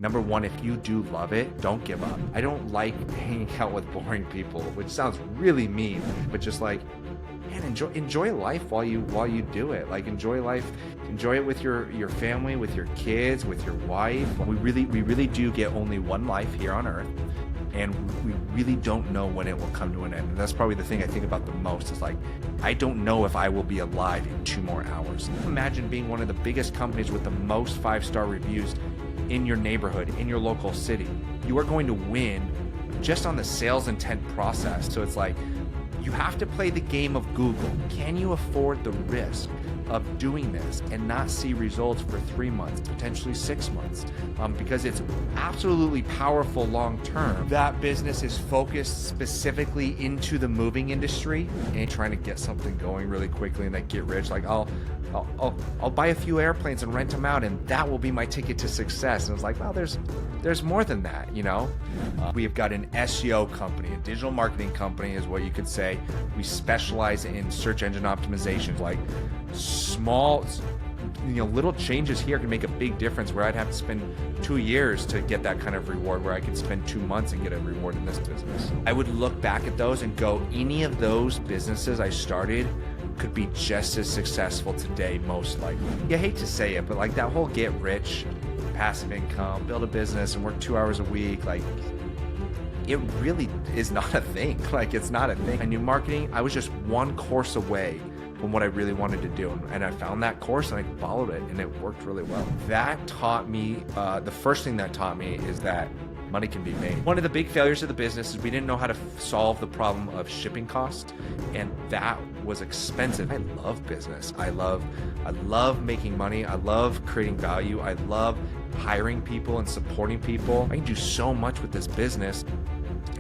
Number one, if you do love it, don't give up. I don't like hanging out with boring people, which sounds really mean, but just like, man, enjoy life while you do it. Like, enjoy life, enjoy it with your family, with your kids, with your wife. We really do get only one life here on earth, and we really don't know when it will come to an end. And that's probably the thing I think about the most, is like, I don't know if I will be alive in 2 more hours. Imagine being one of the biggest companies with the most 5-star reviews in your neighborhood, in your local city. You are going to win just on the sales intent process. So it's like, you have to play the game of Google. Can you afford the risk of doing this and not see results for 3 months, potentially 6 months? Because it's absolutely powerful long term. That business is focused specifically into the moving industry and trying to get something going really quickly and then get rich. Like, I'll buy a few airplanes and rent them out, and that will be my ticket to success. And it's like, well, there's more than that, you know? We have got an SEO company, a digital marketing company is what you could say. We specialize in search engine optimization. Like, small, little changes here can make a big difference, where I'd have to spend 2 years to get that kind of reward, where I could spend 2 months and get a reward in this business. I would look back at those and go, any of those businesses I started could be just as successful today, most likely. You hate to say it, but like, that whole get rich, passive income, build a business and work 2 hours a week, like, it really is not a thing. Like, it's not a thing. I knew marketing, I was just one course away from what I really wanted to do. And I found that course and I followed it, and it worked really well. That taught me, the first thing that taught me is that money can be made. One of the big failures of the business is we didn't know how to solve the problem of shipping costs, and that was expensive. I love business. I love making money. I love creating value. I love hiring people and supporting people. I can do so much with this business.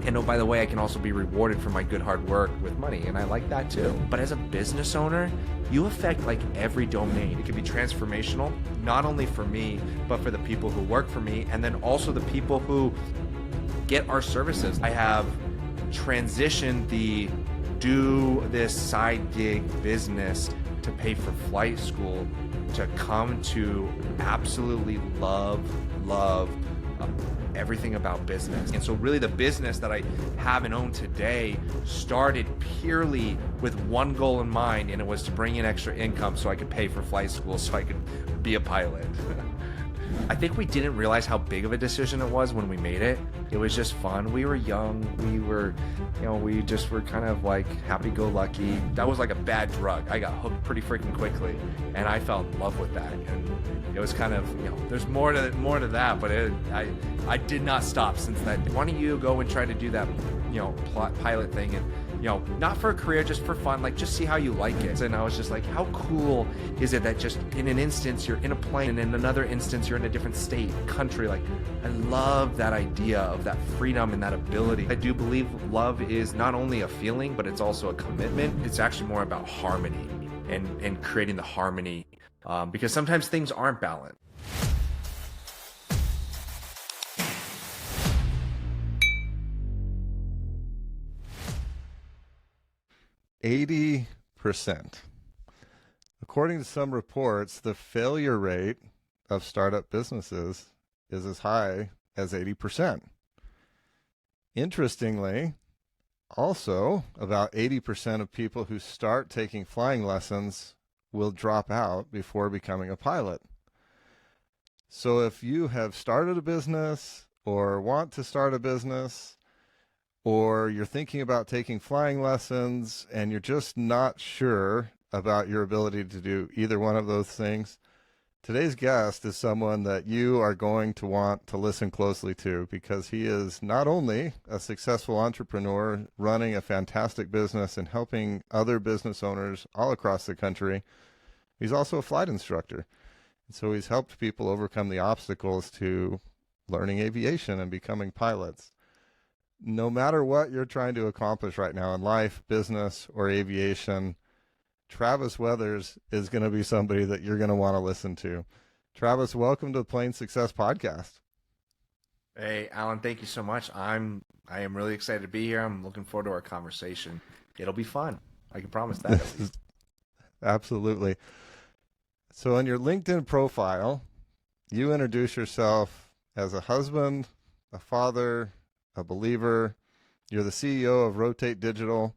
And oh, by the way, I can also be rewarded for my good hard work with money, and I like that too. But as a business owner, you affect like every domain. It can be transformational, not only for me, but for the people who work for me, and then also the people who get our services. I have transitioned the do this side gig business to pay for flight school to come to absolutely love everything about business. And so really the business that I have and own today started purely with one goal in mind, and it was to bring in extra income so I could pay for flight school so I could be a pilot. I think we didn't realize how big of a decision it was when we made it. It was just fun. We were young. We just were kind of like happy-go-lucky. That was like a bad drug. I got hooked pretty freaking quickly, and I fell in love with that. And it was kind of, there's more to that, but I did not stop since that. Why don't you go and try to do that, pilot thing, and not for a career, just for fun, like, just see how you like it. And I was just like, how cool is it that just in an instance you're in a plane, and in another instance you're in a different state, country. Like, I love that idea of that freedom and that ability. I do believe love is not only a feeling, but it's also a commitment. It's actually more about harmony and creating the harmony, because sometimes things aren't balanced. %80. According to some reports, the failure rate of startup businesses is as high as 80%. Interestingly, also, about 80% of people who start taking flying lessons will drop out before becoming a pilot. So if you have started a business or want to start a business, or you're thinking about taking flying lessons and you're just not sure about your ability to do either one of those things, today's guest is someone that you are going to want to listen closely to, because he is not only a successful entrepreneur running a fantastic business and helping other business owners all across the country, he's also a flight instructor. And so he's helped people overcome the obstacles to learning aviation and becoming pilots. No matter what you're trying to accomplish right now in life, business, or aviation, Travis Weathers is going to be somebody that you're going to want to listen to. Travis, welcome to the Plain Success Podcast. Hey, Alan, thank you so much. I am really excited to be here. I'm looking forward to our conversation. It'll be fun. I can promise that. At least. Absolutely. So on your LinkedIn profile, you introduce yourself as a husband, a father, a believer. You're the CEO of Rotate Digital.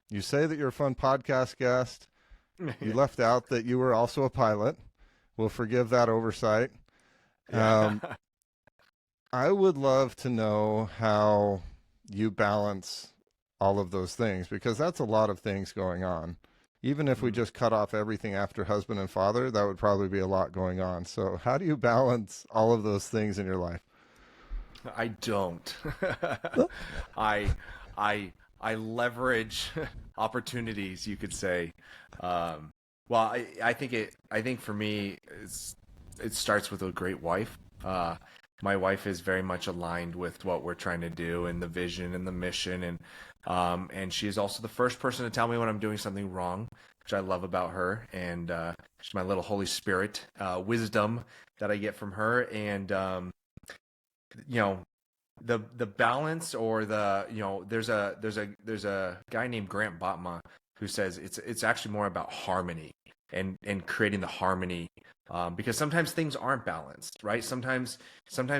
You say that you're a fun podcast guest. You left out that you were also a pilot. We'll forgive that oversight. Yeah. I would love to know how you balance all of those things, because that's a lot of things going on. Even if we just cut off everything after husband and father, that would probably be a lot going on. So how do you balance all of those things in your life? I don't. I I leverage opportunities, you could say. Well, I think for me, it starts with a great wife. My wife is very much aligned with what we're trying to do and the vision and the mission, and she is also the first person to tell me when I'm doing something wrong, which I love about her. And she's my little Holy Spirit wisdom that I get from her. And you know, the balance, or there's a guy named Grant Botma who says it's actually more about harmony and creating the harmony, because sometimes things aren't balanced, right? Sometimes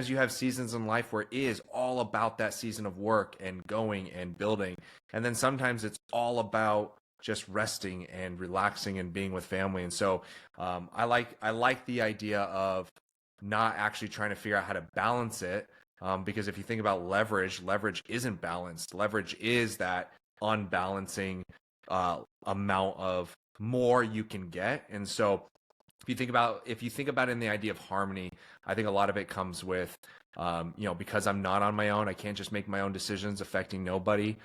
you have seasons in life where it is all about that season of work and going and building, and then sometimes it's all about just resting and relaxing and being with family. And so I like the idea of not actually trying to figure out how to balance it, because if you think about leverage isn't balanced. Leverage is that unbalancing amount of more you can get. And so if you think about it in the idea of harmony, I think a lot of it comes with because I'm not on my own, I can't just make my own decisions affecting nobody.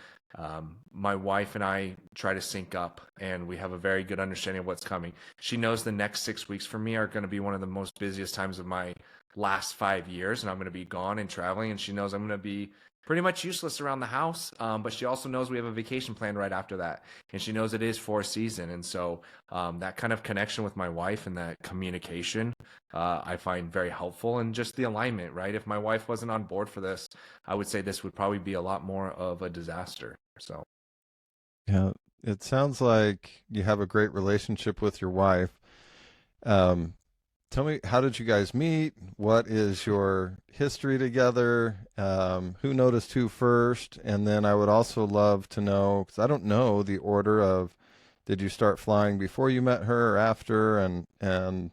My wife and I try to sync up, and we have a very good understanding of what's coming. She knows the next 6 weeks for me are going to be one of the most busiest times of my last 5 years, and I'm going to be gone and traveling, and she knows I'm going to be pretty much useless around the house. But she also knows we have a vacation planned right after that, and she knows it is for a season. And so that kind of connection with my wife and that communication, I find very helpful, and just the alignment, right? If my wife wasn't on board for this, I would say this would probably be a lot more of a disaster. So Yeah, it sounds like you have a great relationship with your wife. Um, Tell me, how did you guys meet? What is your history together? Who noticed who first? And then I would also love to know, because I don't know the order of, did you start flying before you met her or after? And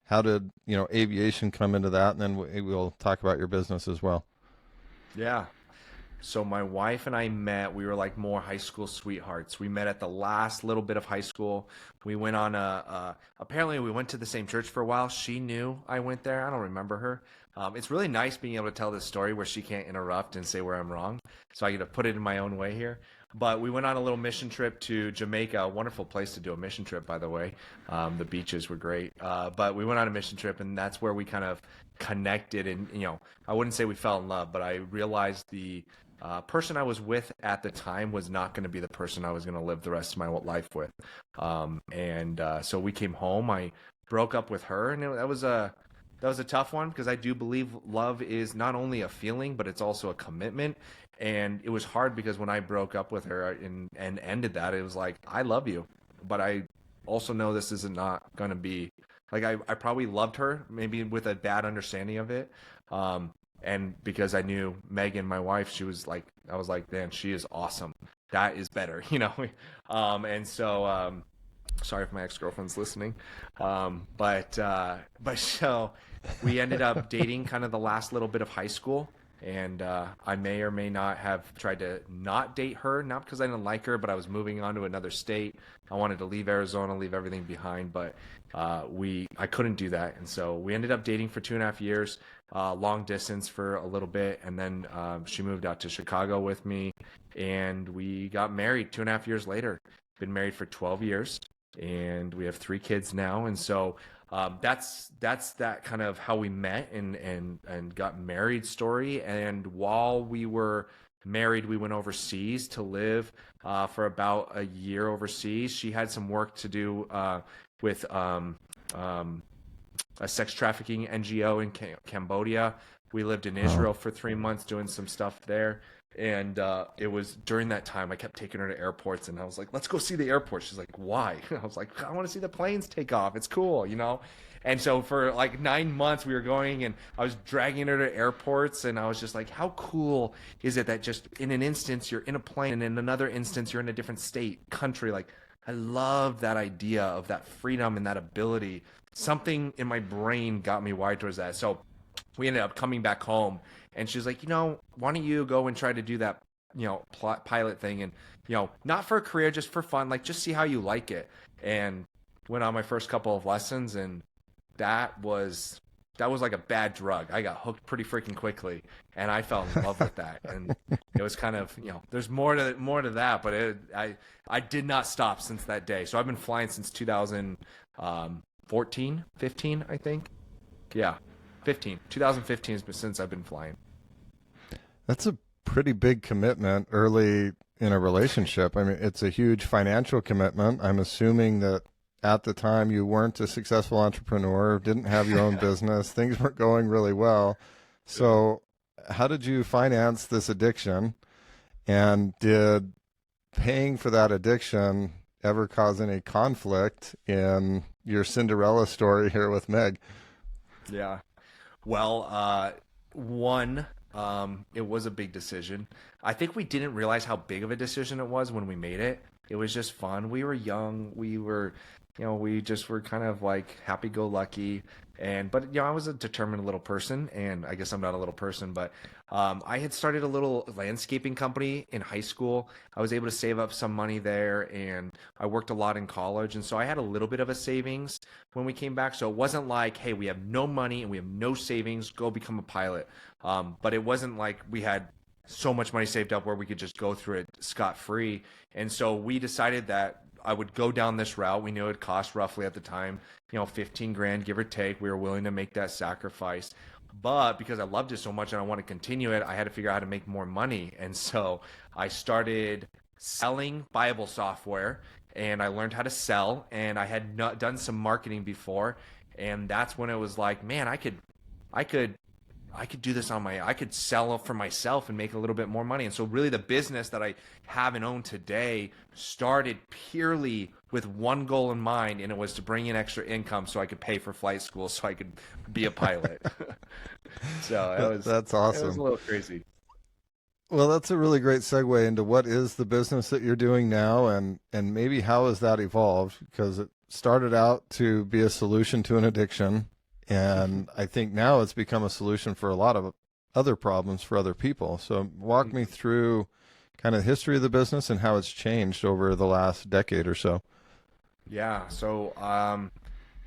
how did, aviation come into that? And then we'll talk about your business as well. yeah. So my wife and I met, we were like more high school sweethearts. We met at the last little bit of high school. We went on apparently we went to the same church for a while. She knew I went there. I don't remember her. It's really nice being able to tell this story where she can't interrupt and say where I'm wrong. So I get to put it in my own way here. But we went on a little mission trip to Jamaica, a wonderful place to do a mission trip, by the way. The beaches were great. But we went on a mission trip, and that's where we kind of connected. And, I wouldn't say we fell in love, but I realized the person I was with at the time was not going to be the person I was going to live the rest of my life with. So we came home. I broke up with her, and that was a tough one, because I do believe love is not only a feeling, but it's also a commitment. And it was hard because when I broke up with her and ended that, it was like, I love you, but I also know this is not going to be like, I probably loved her, maybe with a bad understanding of it. And because I knew Megan, my wife, I was like, man, she is awesome. That is better, And so, sorry if my ex-girlfriend's listening. But so we ended up dating kind of the last little bit of high school. And I may or may not have tried to not date her, not because I didn't like her, but I was moving on to another state. I wanted to leave Arizona, leave everything behind, but I couldn't do that. And so we ended up dating for 2.5 years, long distance for a little bit. And then she moved out to Chicago with me, and we got married 2.5 years later. Been married for 12 years, and we have 3 kids now. And so that's that kind of how we met and got married story. And while we were married, we went overseas to live for about a year overseas. She had some work to do with a sex trafficking NGO in Cambodia. We lived in Oh, Israel for 3 months doing some stuff there. And it was during that time I kept taking her to airports, and I was like, let's go see the airport. She's like, why? I was like, I want to see the planes take off. It's cool, you know? And so for like 9 months we were going, and I was dragging her to airports, and I was just like, how cool is it that just in an instance you're in a plane, and in another instance you're in a different state, country? Like, I love that idea of that freedom and that ability. Something in my brain got me wired towards that. So we ended up coming back home, and she's like, why don't you go and try to do that, pilot thing, and not for a career, just for fun, like just see how you like it. And went on my first couple of lessons, and that was that was like a bad drug. I got hooked pretty freaking quickly, and I fell in love with that. And it was kind of, there's more to that, but I did not stop since that day. So I've been flying since 2014, 15, I think. Yeah, 15. 2015 has been since I've been flying. that's a pretty big commitment early in a relationship. I mean, it's a huge financial commitment. I'm assuming that at the time you weren't a successful entrepreneur, didn't have your own business, things weren't going really well. So, how did you finance this addiction? And did paying for that addiction ever cause any conflict in your Cinderella story here with Meg? Yeah. Well, one, it was a big decision. I think we didn't realize how big of a decision it was when we made it. It was just fun. We were young. We just were kind of like happy-go-lucky. But I was a determined little person, and I guess I'm not a little person, but I had started a little landscaping company in high school. I was able to save up some money there, and I worked a lot in college, and so I had a little bit of a savings when we came back. So it wasn't like, hey, we have no money and we have no savings, go become a pilot. But it wasn't like we had so much money saved up where we could just go through it scot free. And so we decided that I would go down this route. We knew it would cost roughly at the time, 15 grand, give or take. We were willing to make that sacrifice. But because I loved it so much and I want to continue it, I had to figure out how to make more money. And so I started selling Bible software, and I learned how to sell, and I had not done some marketing before. And that's when it was like, man, I could do this I could sell for myself and make a little bit more money. And so really the business that I have and own today started purely with one goal in mind, and it was to bring in extra income so I could pay for flight school so I could be a pilot. So That's it was a awesome. little crazy. Well, that's a really great segue into what is the business that you're doing now, and maybe how has that evolved? Because it started out to be a solution to an addiction, and I think now it's become a solution for a lot of other problems for other people. So walk me through kind of the history of the business and how it's changed over the last decade or so. Yeah. So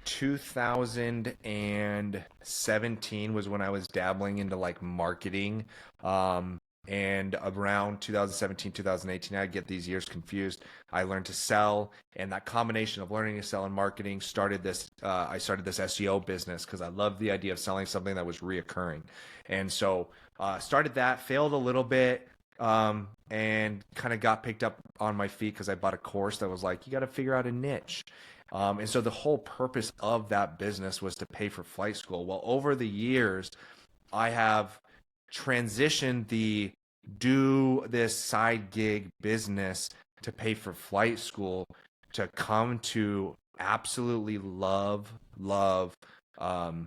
2017 was when I was dabbling into like marketing. And around 2017, 2018, I get these years confused. I learned to sell, and that combination of learning to sell and marketing started this. I started this SEO business because I loved the idea of selling something that was reoccurring, and so started that. Failed a little bit, and kind of got picked up on my feet because I bought a course that was like, you got to figure out a niche. And so the whole purpose of that business was to pay for flight school. Well, over the years, I have transitioned the do this side gig business to pay for flight school to come to absolutely love um,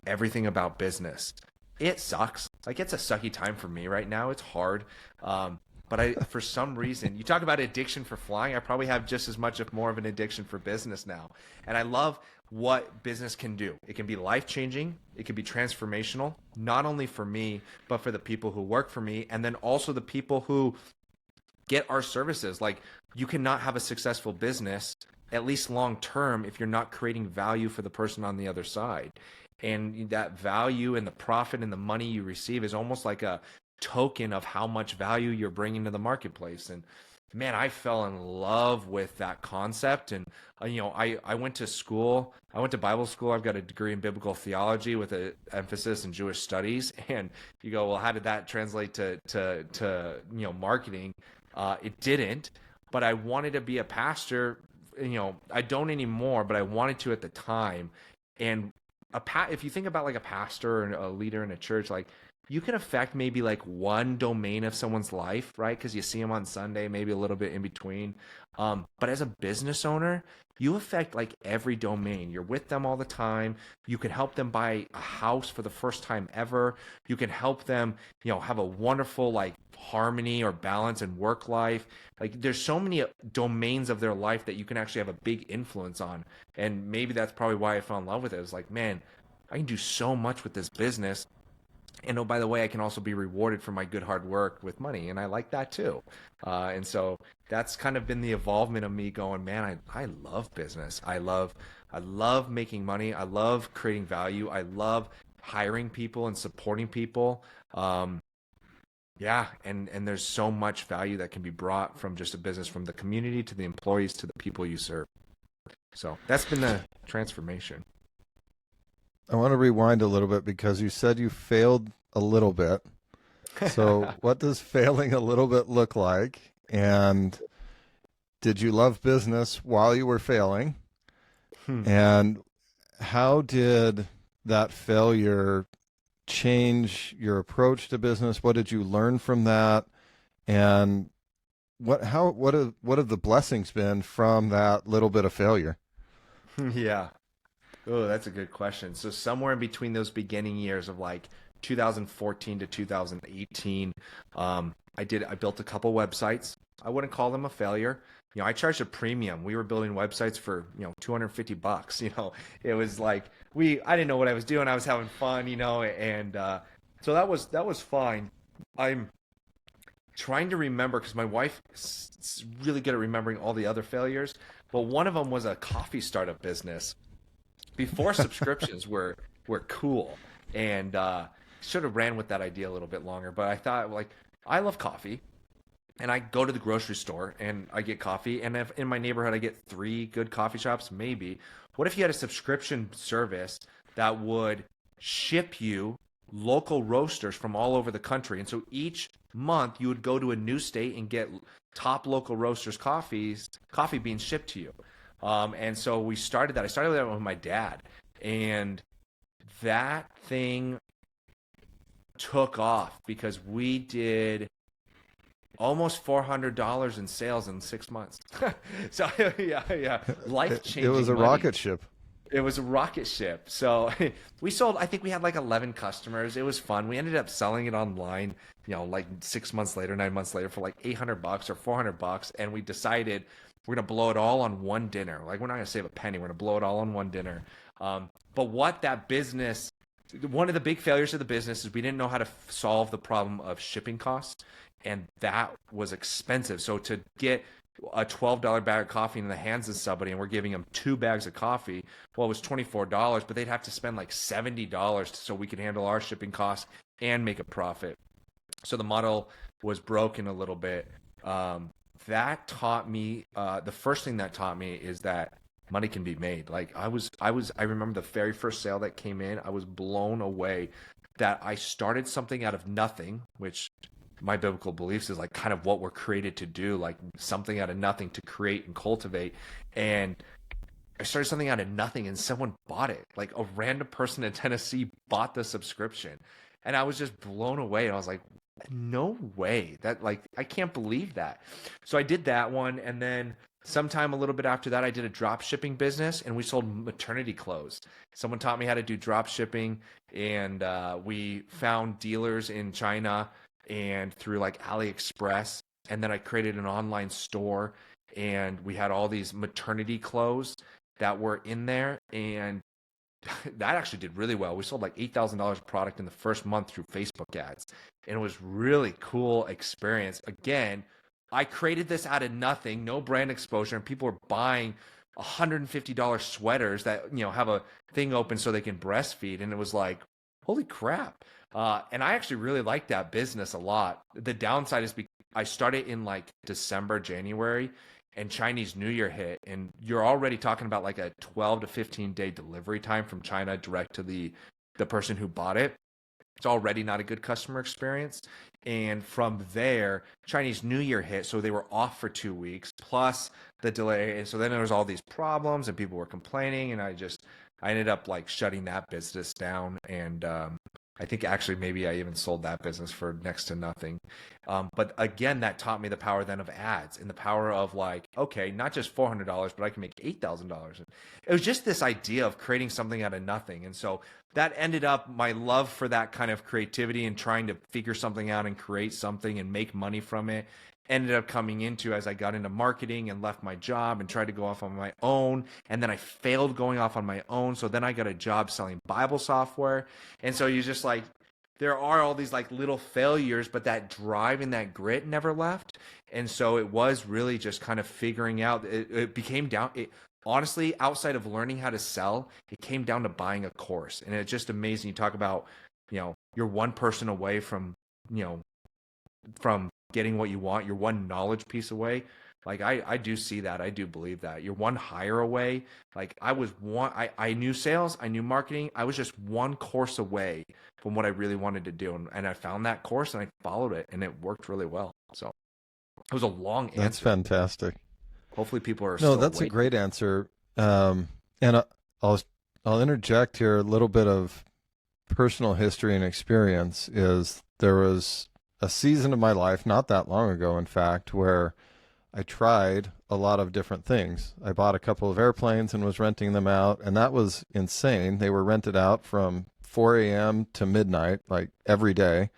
everything about business. It sucks. Like, it's a sucky time for me right now. It's hard. But for some reason, you talk about addiction for flying. I probably have just as much, if more, of an addiction for business now. And I love what business can do. It can be life changing. It can be transformational, not only for me, but for the people who work for me. And then also the people who get our services. Like, you cannot have a successful business, at least long term, if you're not creating value for the person on the other side. And that value and the profit and the money you receive is almost like a token of how much value you're bringing to the marketplace. And man, I fell in love with that concept. And I went to school. I went to Bible school. I've got a degree in biblical theology with an emphasis in Jewish studies. And you go, well, how did that translate to marketing? It didn't. But I wanted to be a pastor. I don't anymore, but I wanted to at the time. And if you think about like a pastor and a leader in a church, like you can affect maybe like one domain of someone's life, right? Because you see them on Sunday, maybe a little bit in between. But as a business owner, you affect like every domain. You're with them all the time. You can help them buy a house for the first time ever. You can help them, have a wonderful like harmony or balance in work life. Like there's so many domains of their life that you can actually have a big influence on. And maybe that's probably why I fell in love with it. It's like, man, I can do so much with this business. And oh, by the way, I can also be rewarded for my good hard work with money, and I like that too. And so that's kind of been the evolvement of me going, man, I love business. I love making money. I love creating value. I love hiring people and supporting people. Yeah, and there's so much value that can be brought from just a business, from the community to the employees to the people you serve. So that's been the transformation. I want to rewind a little bit because you said you failed a little bit. So, what does failing a little bit look like? And did you love business while you were failing? Hmm. And how did that failure change your approach to business? What did you learn from that? And what have the blessings been from that little bit of failure? Yeah. Oh, that's a good question. So somewhere in between those beginning years of like 2014 to 2018, I built a couple websites. I wouldn't call them a failure. I charged a premium. We were building websites for, $250. It was like I didn't know what I was doing. I was having fun, and so that was fine. I'm trying to remember because my wife is really good at remembering all the other failures, but one of them was a coffee startup business before subscriptions were cool, and should have ran with that idea a little bit longer. But I thought, like, I love coffee, and I go to the grocery store and I get coffee, and if in my neighborhood I get three good coffee shops, maybe. What if you had a subscription service that would ship you local roasters from all over the country, and so each month you would go to a new state and get top local roasters coffee being shipped to you. And so we started that. I started that with my dad, and that thing took off because we did almost $400 in sales in 6 months. So yeah, life It was changing a money. rocket ship. It was a rocket ship. So we sold, I think we had like 11 customers. It was fun. We ended up selling it online, like 6 months later, 9 months later for like $800 or $400. And we decided we're going to blow it all on one dinner. Like we're not going to save a penny. We're going to blow it all on one dinner. But what that business, one of the big failures of the business is we didn't know how to solve the problem of shipping costs. And that was expensive. So to get a $12 bag of coffee in the hands of somebody and we're giving them 2 bags of coffee, well, it was $24, but they'd have to spend like $70 so we could handle our shipping costs and make a profit. So the model was broken a little bit. That taught me, the first thing that taught me is that money can be made. Like I remember the very first sale that came in, I was blown away that I started something out of nothing, which my biblical beliefs is like kind of what we're created to do, like something out of nothing to create and cultivate. And I started something out of nothing and someone bought it. Like a random person in Tennessee bought the subscription. And I was just blown away. And I was like, no way. That, like, I can't believe that. So I did that one. And then sometime a little bit after that, I did a drop shipping business and we sold maternity clothes. Someone taught me how to do drop shipping, and we found dealers in China and through like AliExpress. And then I created an online store and we had all these maternity clothes that were in there. And that actually did really well. We sold like $8,000 of product in the first month through Facebook ads. And it was really cool experience. Again, I created this out of nothing, no brand exposure, and people were buying $150 sweaters that, have a thing open so they can breastfeed. And it was like, holy crap. And I actually really like that business a lot. The downside is I started in like December, January, and Chinese New Year hit, and you're already talking about like a 12 to 15 day delivery time from China direct to the person who bought it. It's already not a good customer experience. And from there, Chinese New Year hit, so they were off for 2 weeks plus the delay. And so then there was all these problems and people were complaining, and I ended up like shutting that business down, and I think actually maybe I even sold that business for next to nothing. But again, that taught me the power then of ads and the power of like, okay, not just $400, but I can make $8,000. It was just this idea of creating something out of nothing. And so that ended up my love for that kind of creativity and trying to figure something out and create something and make money from it ended up coming into as I got into marketing and left my job and tried to go off on my own. And then I failed going off on my own. So then I got a job selling Bible software. And so you just like, there are all these like little failures, but that drive and that grit never left. And so it was really just kind of figuring out, it became down, honestly, outside of learning how to sell, it came down to buying a course. And it's just amazing. You talk about, you're one person away from, from getting what you want. You're one knowledge piece away. Like I do see that. I do believe that. You're one hire away. Like I knew sales, I knew marketing. I was just one course away from what I really wanted to do. And I found that course and I followed it and it worked really well. So it was a long answer. That's fantastic. Hopefully people are No, that's a great answer. And I'll interject here a little bit of personal history and experience. Is there was a season of my life, not that long ago, in fact, where I tried a lot of different things. I bought a couple of airplanes and was renting them out, and that was insane. They were rented out from 4 a.m. to midnight, like every day.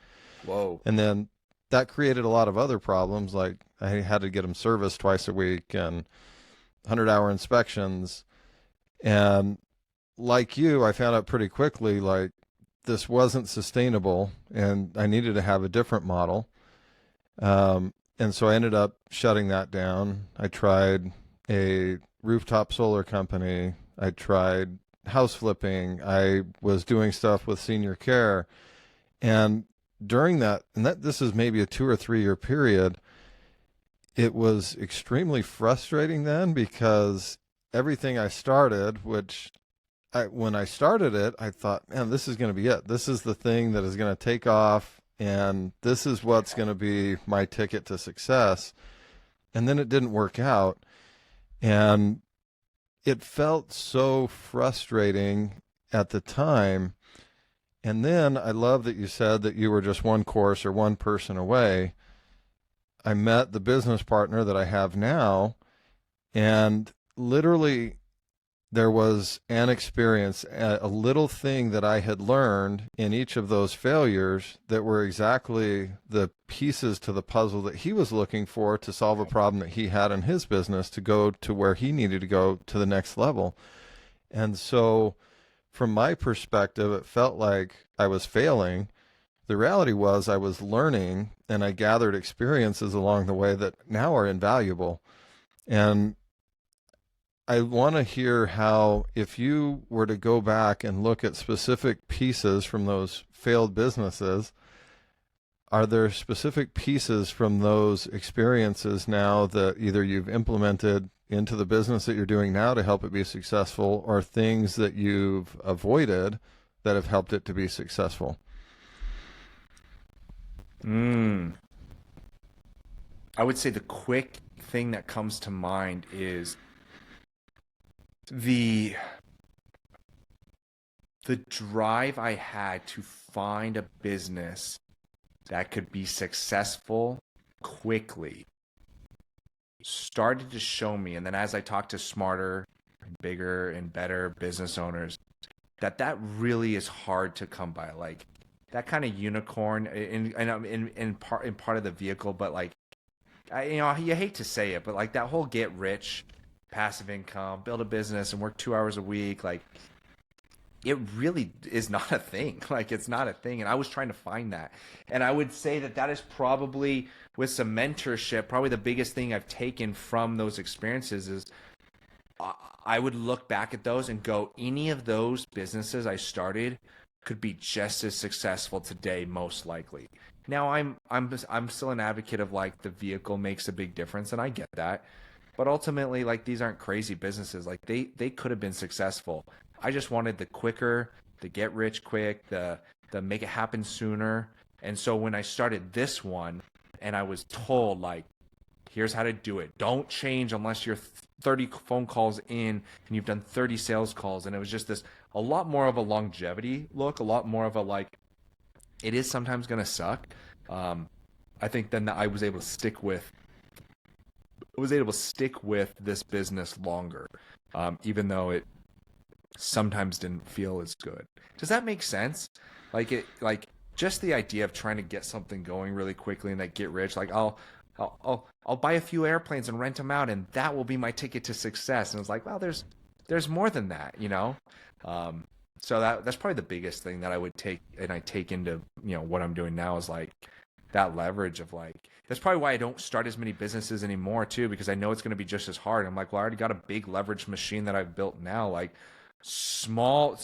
Whoa. And then that created a lot of other problems, like I had to get them serviced twice a week and 100-hour inspections. And like you, I found out pretty quickly, like, this wasn't sustainable and I needed to have a different model. And so I ended up shutting that down. I tried a rooftop solar company. I tried house flipping. I was doing stuff with senior care. And during that, this is maybe a 2 or 3 year period, it was extremely frustrating then because everything I started, when I started it, I thought, man, this is going to be it. This is the thing that is going to take off, and this is what's going to be my ticket to success. And then it didn't work out, and it felt so frustrating at the time. And then I love that you said that you were just one course or one person away. I met the business partner that I have now, and literally there was an experience, a little thing that I had learned in each of those failures that were exactly the pieces to the puzzle that he was looking for to solve a problem that he had in his business to go to where he needed to go to the next level. And so from my perspective, it felt like I was failing. The reality was I was learning, and I gathered experiences along the way that now are invaluable. And I want to hear how, if you were to go back and look at specific pieces from those failed businesses, are there specific pieces from those experiences now that either you've implemented into the business that you're doing now to help it be successful, or things that you've avoided that have helped it to be successful? I would say the quick thing that comes to mind is the drive I had to find a business that could be successful quickly started to show me. And then as I talked to smarter, bigger, and better business owners, that really is hard to come by. Like that kind of unicorn in part of the vehicle, but like, you hate to say it, but like that whole get rich, passive income, build a business and work 2 hours a week, like it really is not a thing. Like it's not a thing. And I was trying to find that. And I would say that is probably, with some mentorship, probably the biggest thing I've taken from those experiences is I would look back at those and go, any of those businesses I started could be just as successful today, most likely. Now I'm still an advocate of like the vehicle makes a big difference, and I get that. But ultimately, like, these aren't crazy businesses. Like they could have been successful. I just wanted the quicker, the get rich quick, the make it happen sooner. And so when I started this one and I was told, like, Here's how to do it. Don't change unless you're 30 phone calls in and you've done 30 sales calls. And it was just a lot more of a longevity look, a lot more of a like, it is sometimes going to suck. I think then that I was able to stick with this business longer, even though it sometimes didn't feel as good. Does that make sense? Like just the idea of trying to get something going really quickly and like get rich. Like I'll buy a few airplanes and rent them out, and that will be my ticket to success. And it's like, well, there's more than that, you know. So that's probably the biggest thing that I would take, and I take into, you know, what I'm doing now is like that leverage of like, that's probably why I don't start as many businesses anymore too, because I know it's going to be just as hard. I'm like, well, I already got a big leverage machine that I've built now. Like small,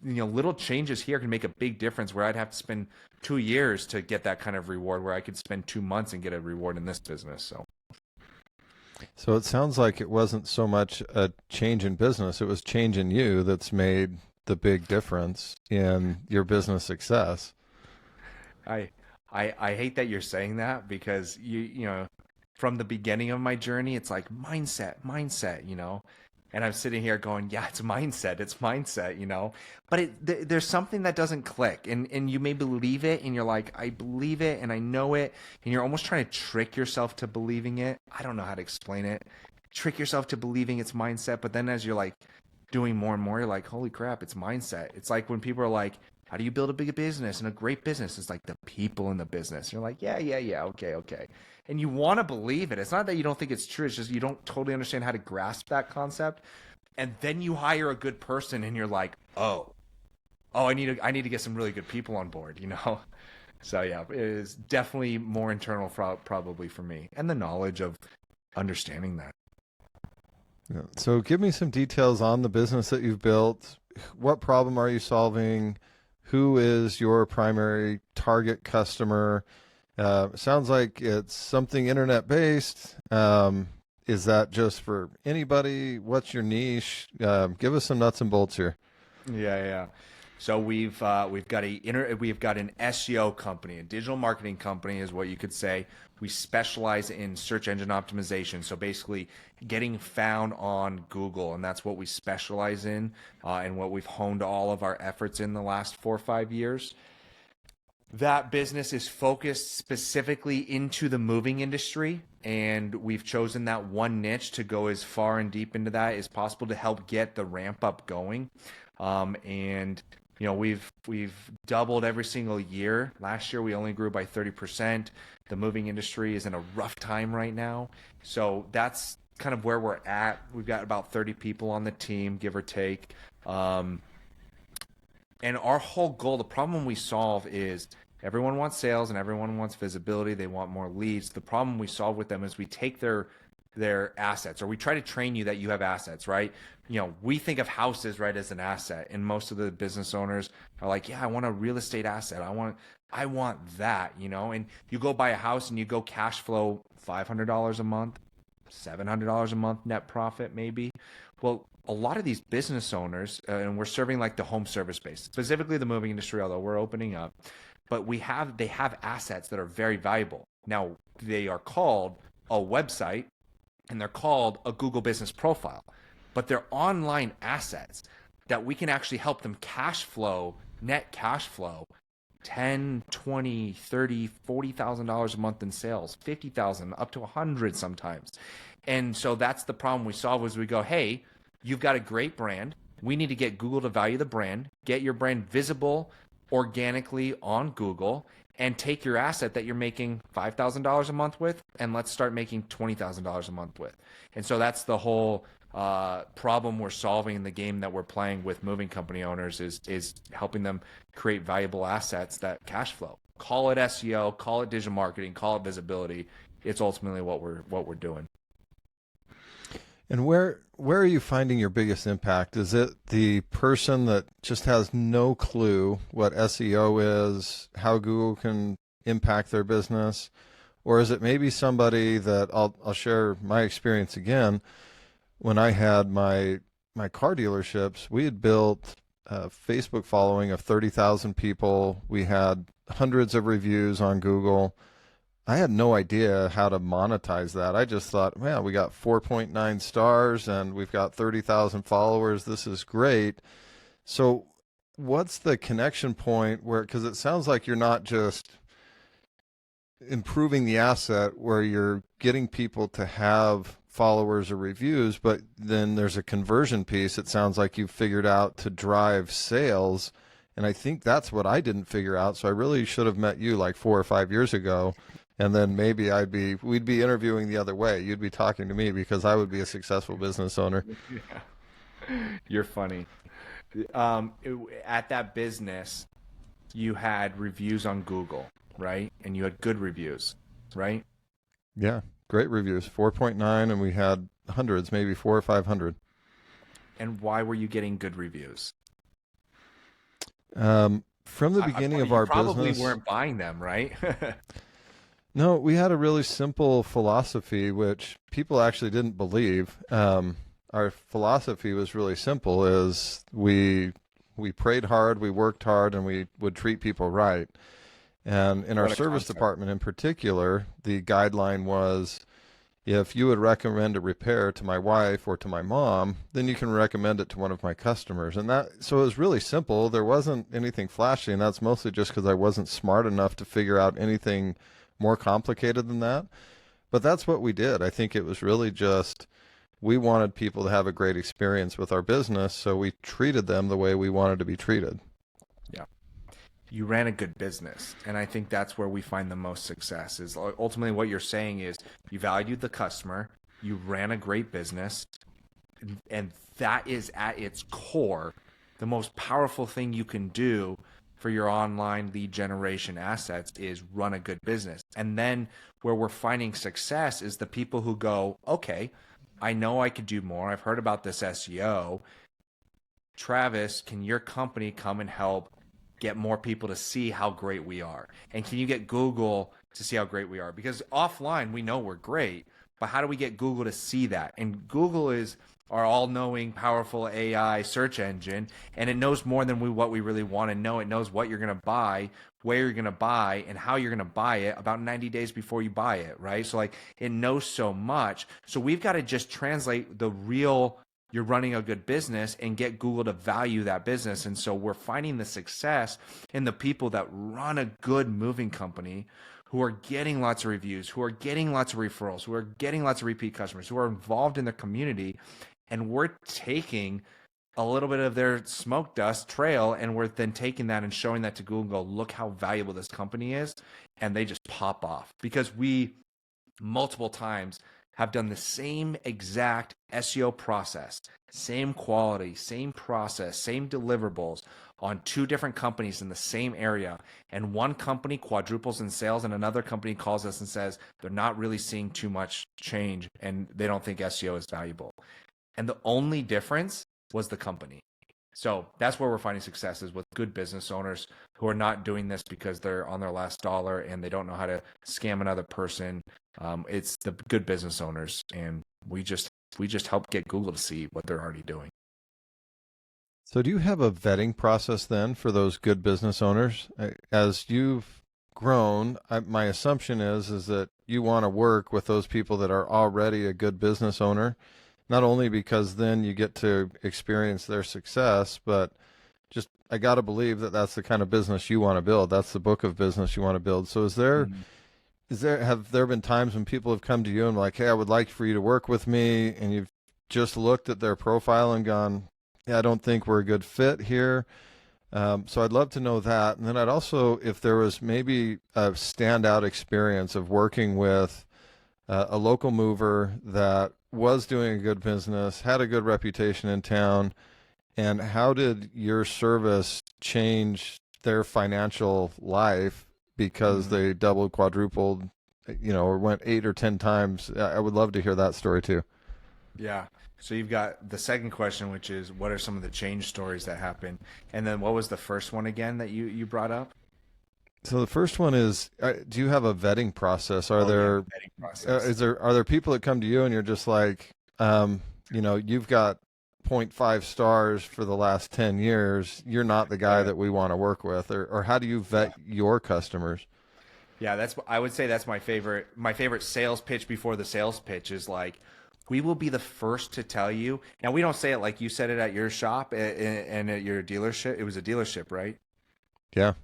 you know, little changes here can make a big difference where I'd have to spend 2 years to get that kind of reward, where I could spend 2 months and get a reward in this business. So it sounds like it wasn't so much a change in business, it was change in you that's made the big difference in your business success. I hate that you're saying that, because you know, from the beginning of my journey, it's like mindset, you know. And I'm sitting here going, yeah, it's mindset, you know. But there's something that doesn't click, and you may believe it, and you're like, I believe it, and I know it, and you're almost trying to trick yourself to believing it. I don't know how to explain it. Trick yourself to believing it's mindset, but then as you're like doing more and more, you're like, holy crap, it's mindset. It's like when people are like, how do you build a big business and a great business? It's like the people in the business. You're like, yeah, okay. And you want to believe it. It's not that you don't think it's true. It's just you don't totally understand how to grasp that concept. And then you hire a good person, and you're like, oh, I need to get some really good people on board, you know? So yeah, it is definitely more internal probably for me, and the knowledge of understanding that. Yeah. So give me some details on the business that you've built. What problem are you solving? Who is your primary target customer? Sounds like it's something internet based. Is that just for anybody? What's your niche? Give us some nuts and bolts here. Yeah. So we've got an SEO company, a digital marketing company is what you could say. We specialize in search engine optimization. So basically getting found on Google, and that's what we specialize in, and what we've honed all of our efforts in the last 4 or 5 years. That business is focused specifically into the moving industry, and we've chosen that one niche to go as far and deep into that as possible to help get the ramp up going. And you know, we've doubled every single year. Last year we only grew by 30%. The moving industry is in a rough time right now, so that's kind of where we're at. We've got about 30 people on the team, give or take. And our whole goal, the problem we solve is everyone wants sales and everyone wants visibility. They want more leads. The problem we solve with them is we take their assets, or we try to train you that you have assets, right? You know, we think of houses, right, as an asset, and most of the business owners are like, yeah, I want a real estate asset. I want that, you know. And you go buy a house and you go cash flow $500 a month, $700 a month net profit maybe. Well, a lot of these business owners, and we're serving like the home service space, specifically the moving industry, although we're opening up, but they have assets that are very valuable. Now, they are called a website and they're called a Google business profile, but they're online assets that we can actually help them net cash flow $10, $20, $30, $40,000 a month in sales, $50,000 up to $100 sometimes. And so that's the problem we solve, is we go, hey, you've got a great brand. We need to get Google to value the brand, get your brand visible organically on Google, and take your asset that you're making $5,000 a month with, and let's start making $20,000 a month with. And so that's the whole problem we're solving in the game that we're playing with moving company owners, is helping them create valuable assets that cash flow. Call it SEO, call it digital marketing, call it visibility. It's ultimately what we're doing. And where are you finding your biggest impact? Is it the person that just has no clue what SEO is, how Google can impact their business? Or is it maybe somebody that I'll share my experience again. When I had my car dealerships, we had built a Facebook following of 30,000 people. We had hundreds of reviews on Google. I had no idea how to monetize that. I just thought, man, we got 4.9 stars and we've got 30,000 followers. This is great. So, what's the connection point where, because it sounds like you're not just improving the asset where you're getting people to have followers or reviews, but then there's a conversion piece. It sounds like you've figured out to drive sales. And I think that's what I didn't figure out. So I really should have met you like 4 or 5 years ago. And then maybe we'd be interviewing the other way. You'd be talking to me because I would be a successful business owner. Yeah. You're funny. At that business, you had reviews on Google, right? And you had good reviews, right? Yeah. Great reviews. 4.9, and we had hundreds, maybe 400 or 500. And why were you getting good reviews? From the beginning of You our probably business, weren't buying them, right? no, we had a really simple philosophy, which people actually didn't believe. Our philosophy was really simple: is we prayed hard, we worked hard, and we would treat people right. And in our What a service concept. department in particular, the guideline was, if you would recommend a repair to my wife or to my mom, then you can recommend it to one of my customers. And so it was really simple. There wasn't anything flashy, and that's mostly just because I wasn't smart enough to figure out anything more complicated than that. But that's what we did. I think it was really just, we wanted people to have a great experience with our business, so we treated them the way we wanted to be treated. Yeah. You ran a good business. And I think that's where we find the most success is ultimately what you're saying is you valued the customer, you ran a great business, and that is at its core the most powerful thing you can do for your online lead generation assets is run a good business. And then where we're finding success is the people who go, okay, I know I could do more. I've heard about this SEO. Travis, can your company come and help get more people to see how great we are? And can you get Google to see how great we are? Because offline, we know we're great, but how do we get Google to see that? And Google is our all-knowing, powerful AI search engine, and it knows more than what we really want to know. It knows what you're going to buy, where you're going to buy, and how you're going to buy it about 90 days before you buy it, right? So like it knows so much. So we've got to just translate the real you're running a good business and get Google to value that business. And so we're finding the success in the people that run a good moving company who are getting lots of reviews, who are getting lots of referrals, who are getting lots of repeat customers, who are involved in their community. And we're taking a little bit of their smoke dust trail and we're then taking that and showing that to Google and go, look how valuable this company is. And they just pop off because we multiple times have done the same exact SEO process, same quality, same process, same deliverables on two different companies in the same area. And one company quadruples in sales and another company calls us and says they're not really seeing too much change and they don't think SEO is valuable. And the only difference was the company. So that's where we're finding successes with good business owners who are not doing this because they're on their last dollar and they don't know how to scam another person. It's the good business owners, and we just help get Google to see what they're already doing. So do you have a vetting process then for those good business owners? As you've grown, my assumption is that you want to work with those people that are already a good business owner, not only because then you get to experience their success, but just I got to believe that that's the kind of business you want to build. That's the book of business you want to build. So have there been times when people have come to you and like, hey, I would like for you to work with me, and you've just looked at their profile and gone, yeah, I don't think we're a good fit here. So I'd love to know that. And then I'd also, if there was maybe a standout experience of working with a local mover that was doing a good business, had a good reputation in town, and how did your service change their financial life because they doubled, quadrupled, or went 8 or 10 times? I would love to hear that story too. Yeah. So you've got the second question, which is what are some of the change stories that happen? And then what was the first one again that you brought up? So the first one is, do you have a vetting process? Are Oh, yeah, there, the vetting process. are there people that come to you and you're just like, you've got 0.5 stars for the last 10 years. You're not the guy Yeah. that we want to work with, or how do you vet your customers? Yeah, I would say that's my favorite sales pitch before the sales pitch is like, we will be the first to tell you. Now we don't say it like you said it at your shop and at your dealership. It was a dealership, right? Yeah.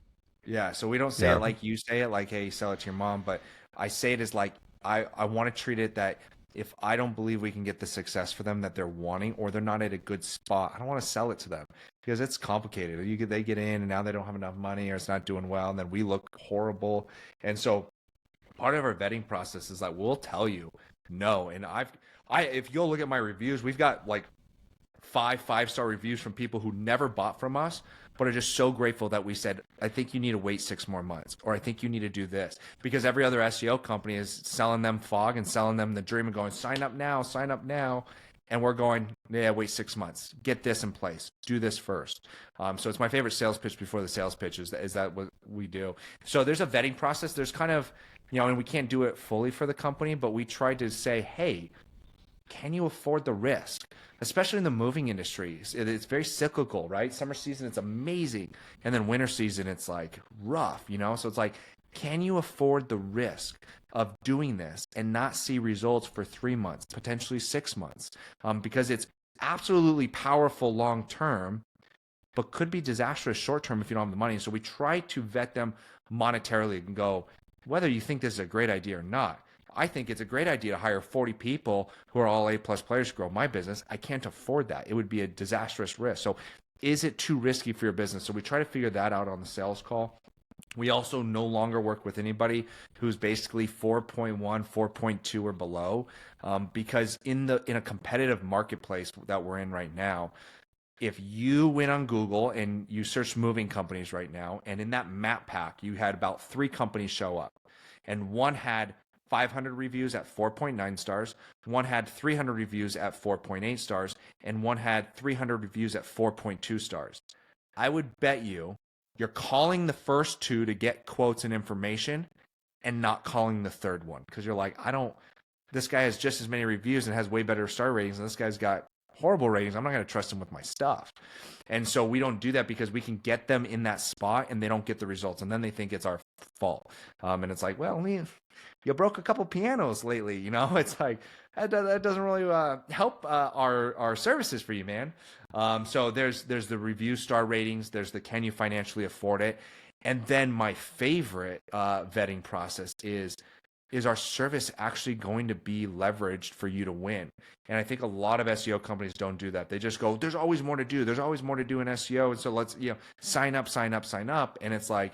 Yeah, so we don't say it Yeah. like you say it, like, hey, sell it to your mom, but I say it as like I want to treat it that if I don't believe we can get the success for them that they're wanting or they're not at a good spot, I don't want to sell it to them because it's complicated. They get in and now they don't have enough money or it's not doing well, and then we look horrible. And so part of our vetting process is like we'll tell you no. And I if you'll look at my reviews, we've got like five-star reviews from people who never bought from us, but are just so grateful that we said, I think you need to wait 6 more months, or I think you need to do this. Because every other SEO company is selling them fog and selling them the dream and going, sign up now, sign up now. And we're going, yeah, wait 6 months. Get this in place. Do this first. So it's my favorite sales pitch before the sales pitch is that what we do. So there's a vetting process. There's kind of, and we can't do it fully for the company, but we try to say, hey, can you afford the risk? Especially in the moving industry. It's very cyclical, right? Summer season, it's amazing. And then winter season, it's like rough. So it's like, can you afford the risk of doing this and not see results for 3 months, potentially 6 months? Because it's absolutely powerful long term, but could be disastrous short term if you don't have the money. So we try to vet them monetarily and go, whether you think this is a great idea or not. I think it's a great idea to hire 40 people who are all A-plus players to grow my business. I can't afford that. It would be a disastrous risk. So is it too risky for your business? So we try to figure that out on the sales call. We also no longer work with anybody who's basically 4.1, 4.2 or below, because in a competitive marketplace that we're in right now, if you went on Google and you search moving companies right now, and in that map pack, you had about 3 companies show up, and one had 500 reviews at 4.9 stars, one had 300 reviews at 4.8 stars, and one had 300 reviews at 4.2 stars. I would bet you're calling the first two to get quotes and information and not calling the third one because you're like, this guy has just as many reviews and has way better star ratings, and this guy's got horrible ratings. I'm not going to trust him with my stuff. And so we don't do that because we can get them in that spot and they don't get the results. And then they think it's our fault. And it's like, well, you broke a couple pianos lately. It's like, that doesn't really help our services for you, man. So there's the review star ratings. There's the can you financially afford it? And then my favorite vetting process is our service actually going to be leveraged for you to win? And I think a lot of SEO companies don't do that. They just go, there's always more to do. There's always more to do in SEO. And so let's, sign up, sign up, sign up. And it's like,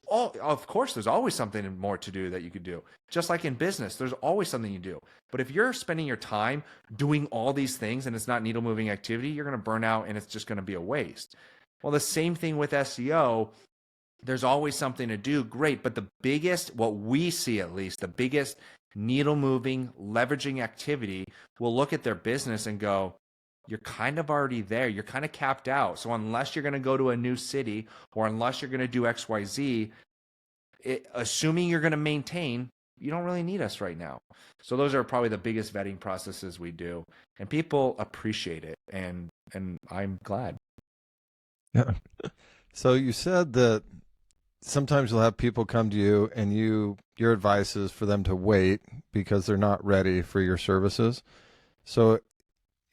of course, there's always something more to do that you could do. Just like in business, there's always something you do. But if you're spending your time doing all these things and it's not needle moving activity, you're going to burn out and it's just going to be a waste. Well, the same thing with SEO. There's always something to do. Great. But what we see at least, the biggest needle moving, leveraging activity, will look at their business and go, you're kind of already there. You're kind of capped out. So unless you're going to go to a new city or unless you're going to do XYZ, assuming you're going to maintain, you don't really need us right now. So those are probably the biggest vetting processes we do. And people appreciate it. And I'm glad. Yeah. So you said that sometimes you'll have people come to you and your advice is for them to wait because they're not ready for your services. So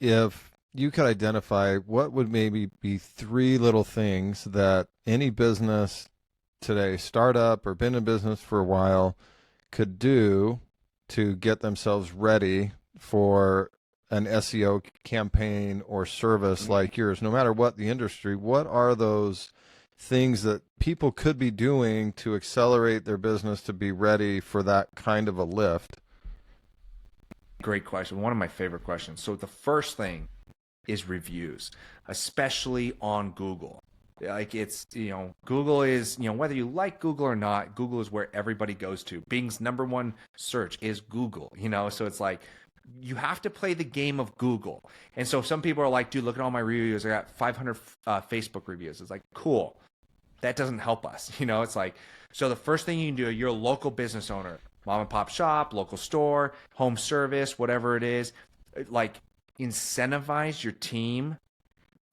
if you could identify what would maybe be 3 little things that any business today, startup or been in business for a while, could do to get themselves ready for an SEO campaign or service like yours, no matter what the industry, what are those things that people could be doing to accelerate their business to be ready for that kind of a lift? Great question. One of my favorite questions. So the first thing is reviews, especially on Google. Like it's, Google is, whether you like Google or not, Google is where everybody goes to. Bing's #1 search is Google, so it's like, you have to play the game of Google. And so some people are like, dude, look at all my reviews. I got 500 Facebook reviews. It's like, cool. That doesn't help us. It's like, so the first thing you can do, you're a local business owner, mom and pop shop, local store, home service, whatever it is, like incentivize your team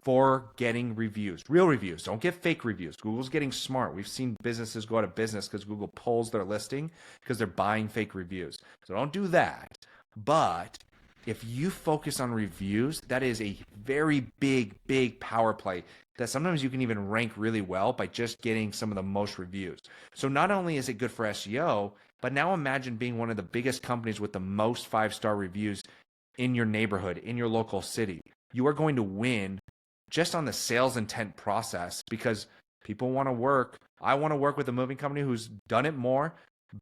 for getting reviews, real reviews. Don't get fake reviews. Google's getting smart. We've seen businesses go out of business because Google pulls their listing because they're buying fake reviews. So don't do that. But if you focus on reviews, that is a very big power play that sometimes you can even rank really well by just getting some of the most reviews. So not only is it good for SEO, but now imagine being one of the biggest companies with the most 5-star reviews in your neighborhood, in your local city. You are going to win just on the sales intent process because people want to work. I want to work with a moving company who's done it more,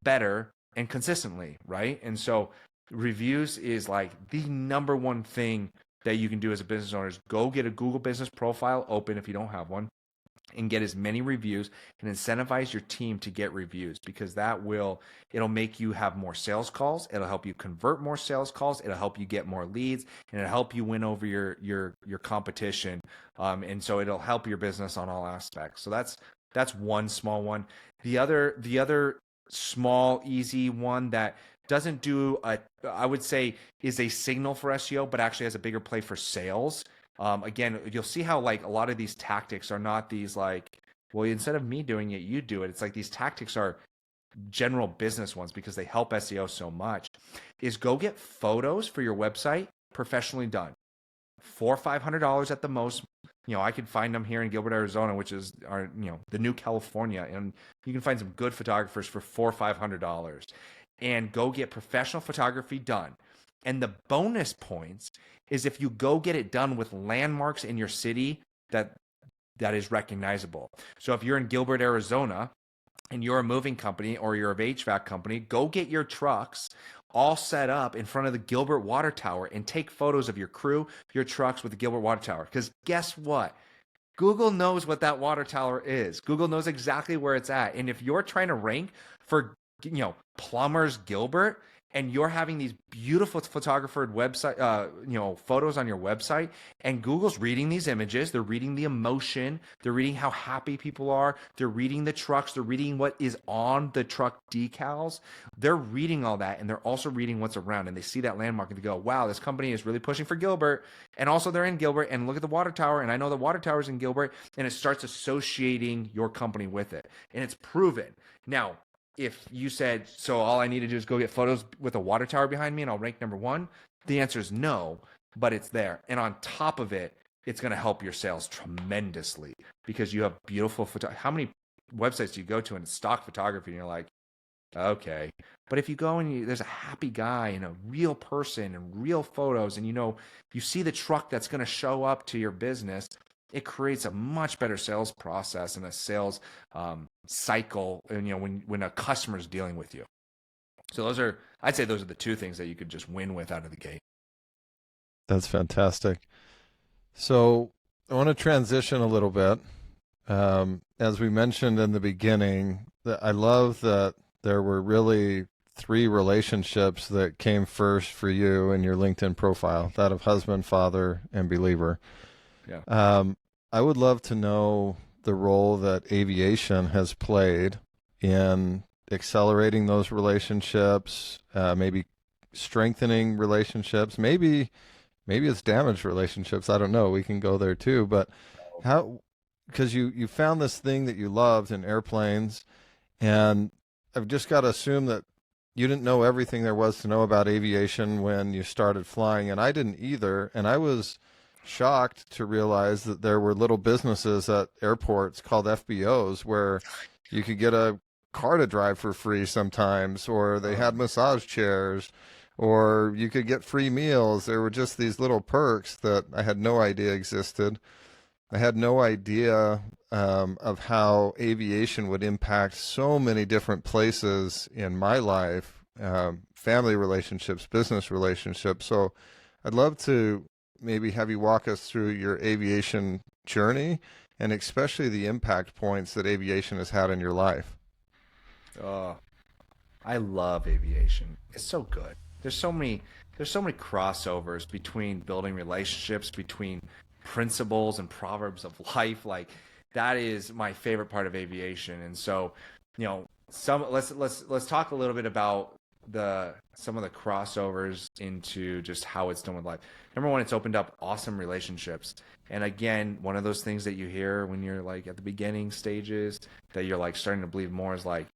better, and consistently, right? And so reviews is like the number one thing that you can do as a business owner is go get a Google business profile open if you don't have one and get as many reviews and incentivize your team to get reviews because it'll make you have more sales calls. It'll help you convert more sales calls. It'll help you get more leads and it'll help you win over your competition. And so it'll help your business on all aspects. So that's one small one. The other small, easy one that doesn't I would say is a signal for SEO, but actually has a bigger play for sales. Again, you'll see how like a lot of these tactics are not these like, well, instead of me doing it, you do it. It's like these tactics are general business ones because they help SEO so much. Is go get photos for your website professionally done. $400 or $500 at the most. I can find them here in Gilbert, Arizona, which is the new California, and you can find some good photographers for $400 or $500. And go get professional photography done. And the bonus points is if you go get it done with landmarks in your city that is recognizable. So if you're in Gilbert, Arizona, and you're a moving company or you're a HVAC company, go get your trucks all set up in front of the Gilbert Water Tower and take photos of your crew, your trucks with the Gilbert Water Tower. Because guess what? Google knows what that water tower is. Google knows exactly where it's at. And if you're trying to rank for Plumbers Gilbert, and you're having these beautiful photographed website, photos on your website, and Google's reading these images, they're reading the emotion, they're reading how happy people are, they're reading the trucks, they're reading what is on the truck decals, they're reading all that, and they're also reading what's around, and they see that landmark, and they go, wow, this company is really pushing for Gilbert, and also they're in Gilbert, and look at the water tower, and I know the water tower's in Gilbert, and it starts associating your company with it, and it's proven. Now, if you said, so all I need to do is go get photos with a water tower behind me and I'll rank number one, the answer is no, but it's there. And on top of it, it's going to help your sales tremendously because you have beautiful photo. How many websites do you go to and it's stock photography and you're like, okay. But if you go and there's a happy guy and a real person and real photos and you see the truck that's going to show up to your business, it creates a much better sales process and a sales cycle, when a customer is dealing with you. So I'd say those are the two things that you could just win with out of the gate. That's fantastic. So I want to transition a little bit. As we mentioned in the beginning, I love that there were really 3 relationships that came first for you in your LinkedIn profile, that of husband, father, and believer. Yeah. I would love to know the role that aviation has played in accelerating those relationships, maybe strengthening relationships, maybe it's damaged relationships. I don't know. We can go there too. But because you found this thing that you loved in airplanes, and I've just got to assume that you didn't know everything there was to know about aviation when you started flying, and I didn't either. And I was shocked to realize that there were little businesses at airports called FBOs where you could get a car to drive for free sometimes, or they had massage chairs, or you could get free meals. There were just these little perks that I had no idea existed. I had no idea of how aviation would impact so many different places in my life, family relationships, business relationships. So I'd love to maybe have you walk us through your aviation journey and especially the impact points that aviation has had in your life. Oh, I love aviation. It's so good. There's so many crossovers between building relationships, between principles and proverbs of life. Like that is my favorite part of aviation. And so, let's talk a little bit about some of the crossovers into just how it's done with life. Number one, it's opened up awesome relationships. And again, one of those things that you hear when you're like at the beginning stages that you're like starting to believe more is like,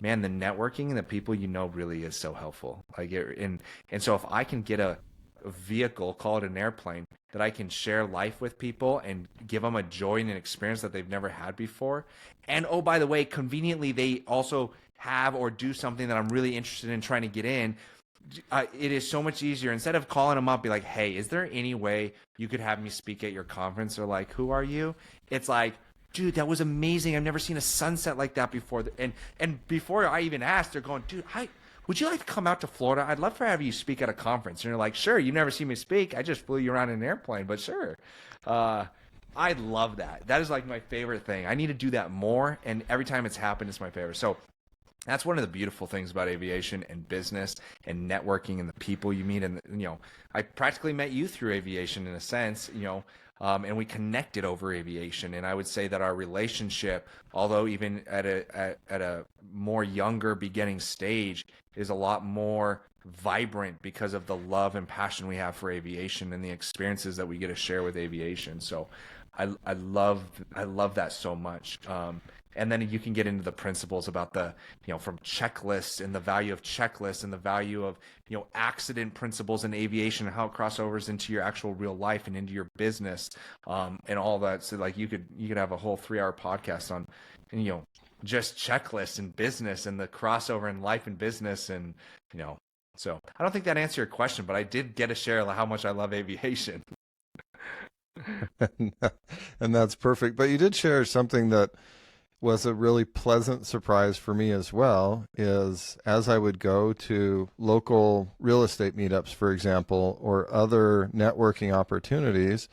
man, the networking and the people you know really is so helpful. And so if I can get a vehicle, call it an airplane, that I can share life with people and give them a joy and an experience that they've never had before. And oh, by the way, conveniently, they also have or do something that I'm really interested in trying to get in. It is so much easier. Instead of calling them up, be like, hey, is there any way you could have me speak at your conference? Or like, who are you? It's like, dude, that was amazing. I've never seen a sunset like that before. And before I even asked, they're going, dude, would you like to come out to Florida? I'd love to have you speak at a conference. And you're like, sure, you've never seen me speak. I just flew you around in an airplane, but sure. I love that. That is like my favorite thing. I need to do that more. And every time it's happened, it's my favorite. So that's one of the beautiful things about aviation and business and networking and the people you meet. And, I practically met you through aviation in a sense, and we connected over aviation. And I would say that our relationship, although even at a more younger beginning stage, is a lot more vibrant because of the love and passion we have for aviation and the experiences that we get to share with aviation. So I love that so much. And then you can get into the principles about from checklists and the value of checklists and the value of, accident principles in aviation and how it crossovers into your actual real life and into your business, and all that. So like you could have a whole 3-hour podcast on, just checklists and business and the crossover in life and business. And, so I don't think that answered your question, but I did get to share how much I love aviation. And that's perfect. But you did share something that was a really pleasant surprise for me as well, is as I would go to local real estate meetups, for example, or other networking opportunities,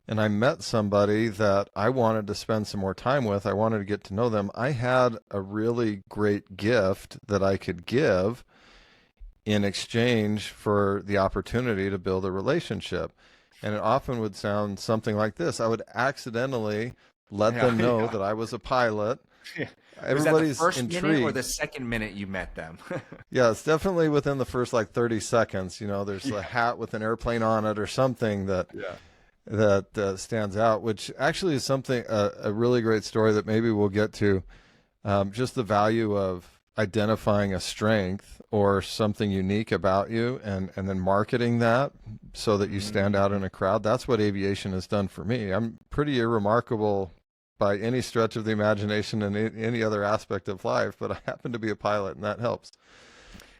and I met somebody that I wanted to spend some more time with, I wanted to get to know them, I had a really great gift that I could give in exchange for the opportunity to build a relationship. And it often would sound something like this. I would accidentally let them know that I was a pilot. Yeah. Everybody's was that the first intrigued. minute or the second minute you met them? Yeah, it's definitely within the first 30 seconds. There's a hat with an airplane on it or something that stands out, which actually is something, a really great story that maybe we'll get to. Just the value of identifying a strength or something unique about you and then marketing that so that you stand out in a crowd. That's what aviation has done for me. I'm pretty irremarkable by any stretch of the imagination in any other aspect of life, but I happen to be a pilot, and that helps.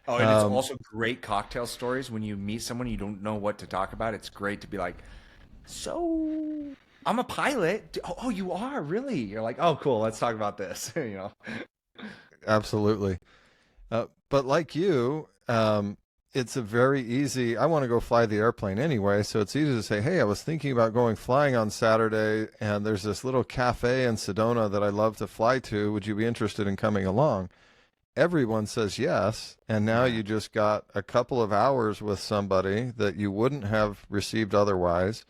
Oh, and it's also great cocktail stories when you meet someone you don't know what to talk about. It's great to be like, so I'm a pilot. Oh, you are? Really? You're like, oh, cool. Let's talk about this. Absolutely. But like you, it's a very easy, I want to go fly the airplane anyway, so it's easy to say, hey, I was thinking about going flying on Saturday, and there's this little cafe in Sedona that I love to fly to. Would you be interested in coming along? Everyone says yes, and now you just got a couple of hours with somebody that you wouldn't have received otherwise.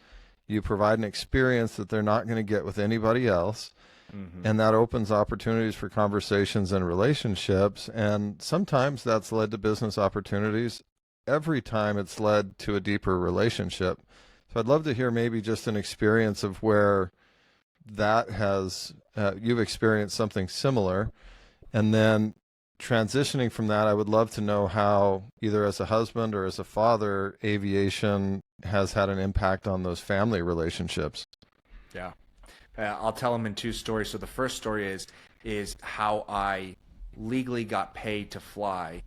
You provide an experience that they're not going to get with anybody else. Mm-hmm. And that opens opportunities for conversations and relationships. And sometimes that's led to business opportunities. Every time it's led to a deeper relationship. So I'd love to hear maybe just an experience of where that has, you've experienced something similar. And then transitioning from that, I would love to know how, either as a husband or as a father, aviation has had an impact on those family relationships. Yeah. I'll tell them in 2 stories. So the first story is how I legally got paid to fly.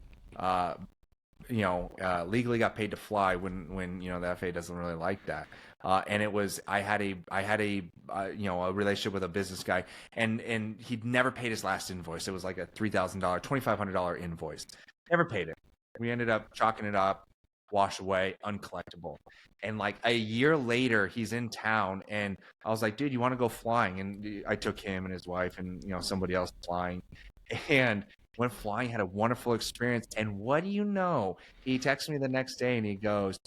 Legally got paid to fly when the FAA doesn't really like that. And it was I had a relationship with a business guy, and he'd never paid his last invoice. It was like a $3,000, $2,500 invoice. Never paid it. We ended up chalking it up, wash away, uncollectible. And like a year later, he's in town, and I was like, dude, you want to go flying? And I took him and his wife and somebody else flying, and went flying, had a wonderful experience. And what do you know? He texted me the next day and he goes,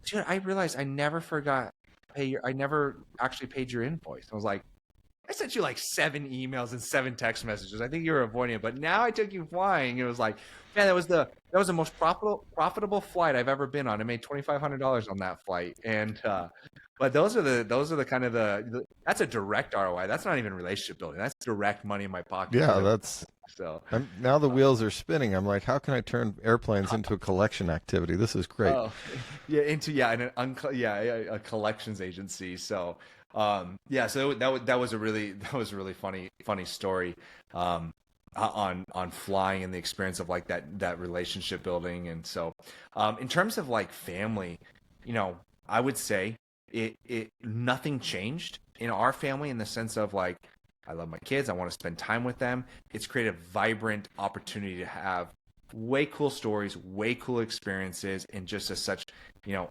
dude, I realized I never forgot I never actually paid your invoice. I was like, I sent you like 7 emails and 7 text messages. I think you were avoiding it, but now I took you flying. It was like, man, that was the most profitable flight I've ever been on. I made $2,500 on that flight, and but those are the kind of that's a direct ROI. That's not even relationship building. That's direct money in my pocket. Yeah, To that's. so. Now the wheels are spinning. I'm like, how can I turn airplanes into a collection activity? This is great. Oh, yeah, a collections agency. So, yeah, so that was a really funny story, on flying and the experience of like that relationship building. And so, in terms of like family, I would say it nothing changed in our family in the sense of like, I love my kids. I want to spend time with them. It's created a vibrant opportunity to have way cool stories, way cool experiences, and just as such,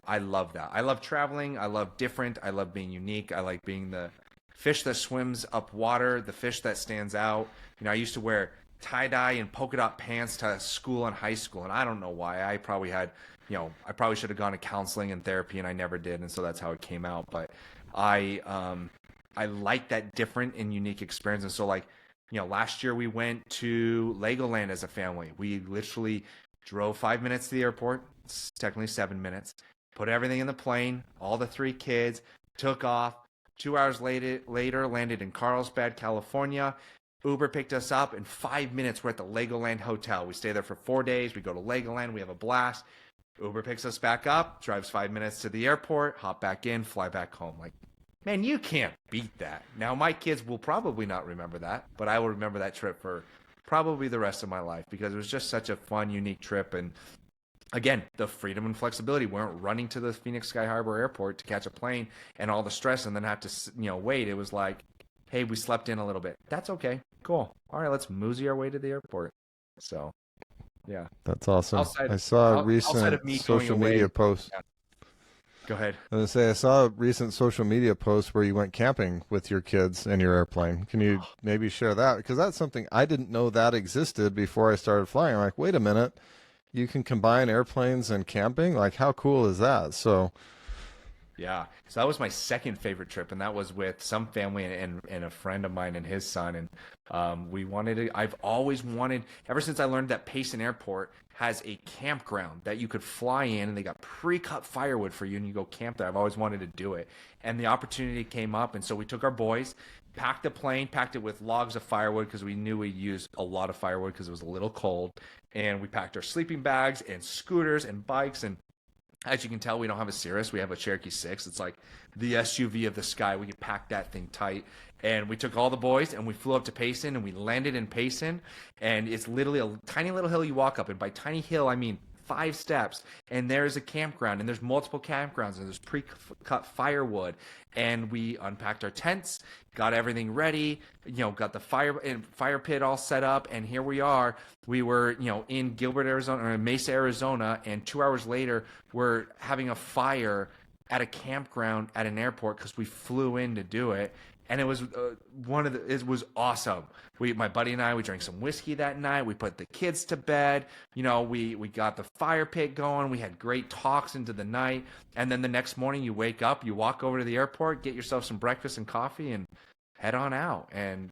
I love that. I love traveling. I love different. I love being unique. I like being the fish that swims up water, the fish that stands out. I used to wear tie-dye and polka dot pants to school and high school, and I don't know why. I probably had, I probably should have gone to counseling and therapy, and I never did, and so that's how it came out. But I like that different and unique experience. And so like, last year we went to Legoland as a family. We literally drove 5 minutes to the airport. It's technically 7 minutes. Put everything in the plane. All the 3 kids took off. 2 hours later, landed in Carlsbad, California. Uber picked us up. In 5 minutes, we're at the Legoland Hotel. We stay there for 4 days. We go to Legoland. We have a blast. Uber picks us back up, drives 5 minutes to the airport, hop back in, fly back home. Like, man, you can't beat that. Now, my kids will probably not remember that, but I will remember that trip for probably the rest of my life because it was just such a fun, unique trip. And again, the freedom and flexibility. We weren't running to the Phoenix Sky Harbor Airport to catch a plane and all the stress and then have to, wait. It was like, hey, we slept in a little bit. That's okay. Cool. All right, let's mosey our way to the airport. So, yeah. That's awesome. Outside, I saw a outside of recent me social going away, media post. yeah. Go ahead. I was gonna say I saw a recent social media post where you went camping with your kids in your airplane. Can you maybe share that? Because that's something I didn't know that existed before I started flying. I'm like, wait a minute, you can combine airplanes and camping? Like, how cool is that? So, Yeah. So that was my second favorite trip, and that was with some family and a friend of mine and his son. And I've always wanted, ever since I learned that Payson Airport has a campground that you could fly in, and they got pre-cut firewood for you, and you go camp there. I've always wanted to do it. And the opportunity came up, and so we took our boys, packed the plane, packed it with logs of firewood because we knew we'd use a lot of firewood because it was a little cold. And we packed our sleeping bags and scooters and bikes, and as you can tell, we don't have a Cirrus. We have a Cherokee 6. It's like the SUV of the sky. We can pack that thing tight. And we took all the boys and we flew up to Payson and we landed in Payson. And it's literally a tiny little hill you walk up. And by tiny hill, I mean 5 steps. And there's a campground, and there's multiple campgrounds, and there's pre-cut firewood. And we unpacked our tents, got everything ready, got the fire pit all set up. And here we are. We were, in Gilbert, Arizona, or in Mesa, Arizona. And 2 hours later, we're having a fire at a campground at an airport because we flew in to do it. And it was it was awesome. My buddy and I, we drank some whiskey that night. We put the kids to bed. We got the fire pit going. We had great talks into the night. And then the next morning you wake up, you walk over to the airport, get yourself some breakfast and coffee, and head on out. And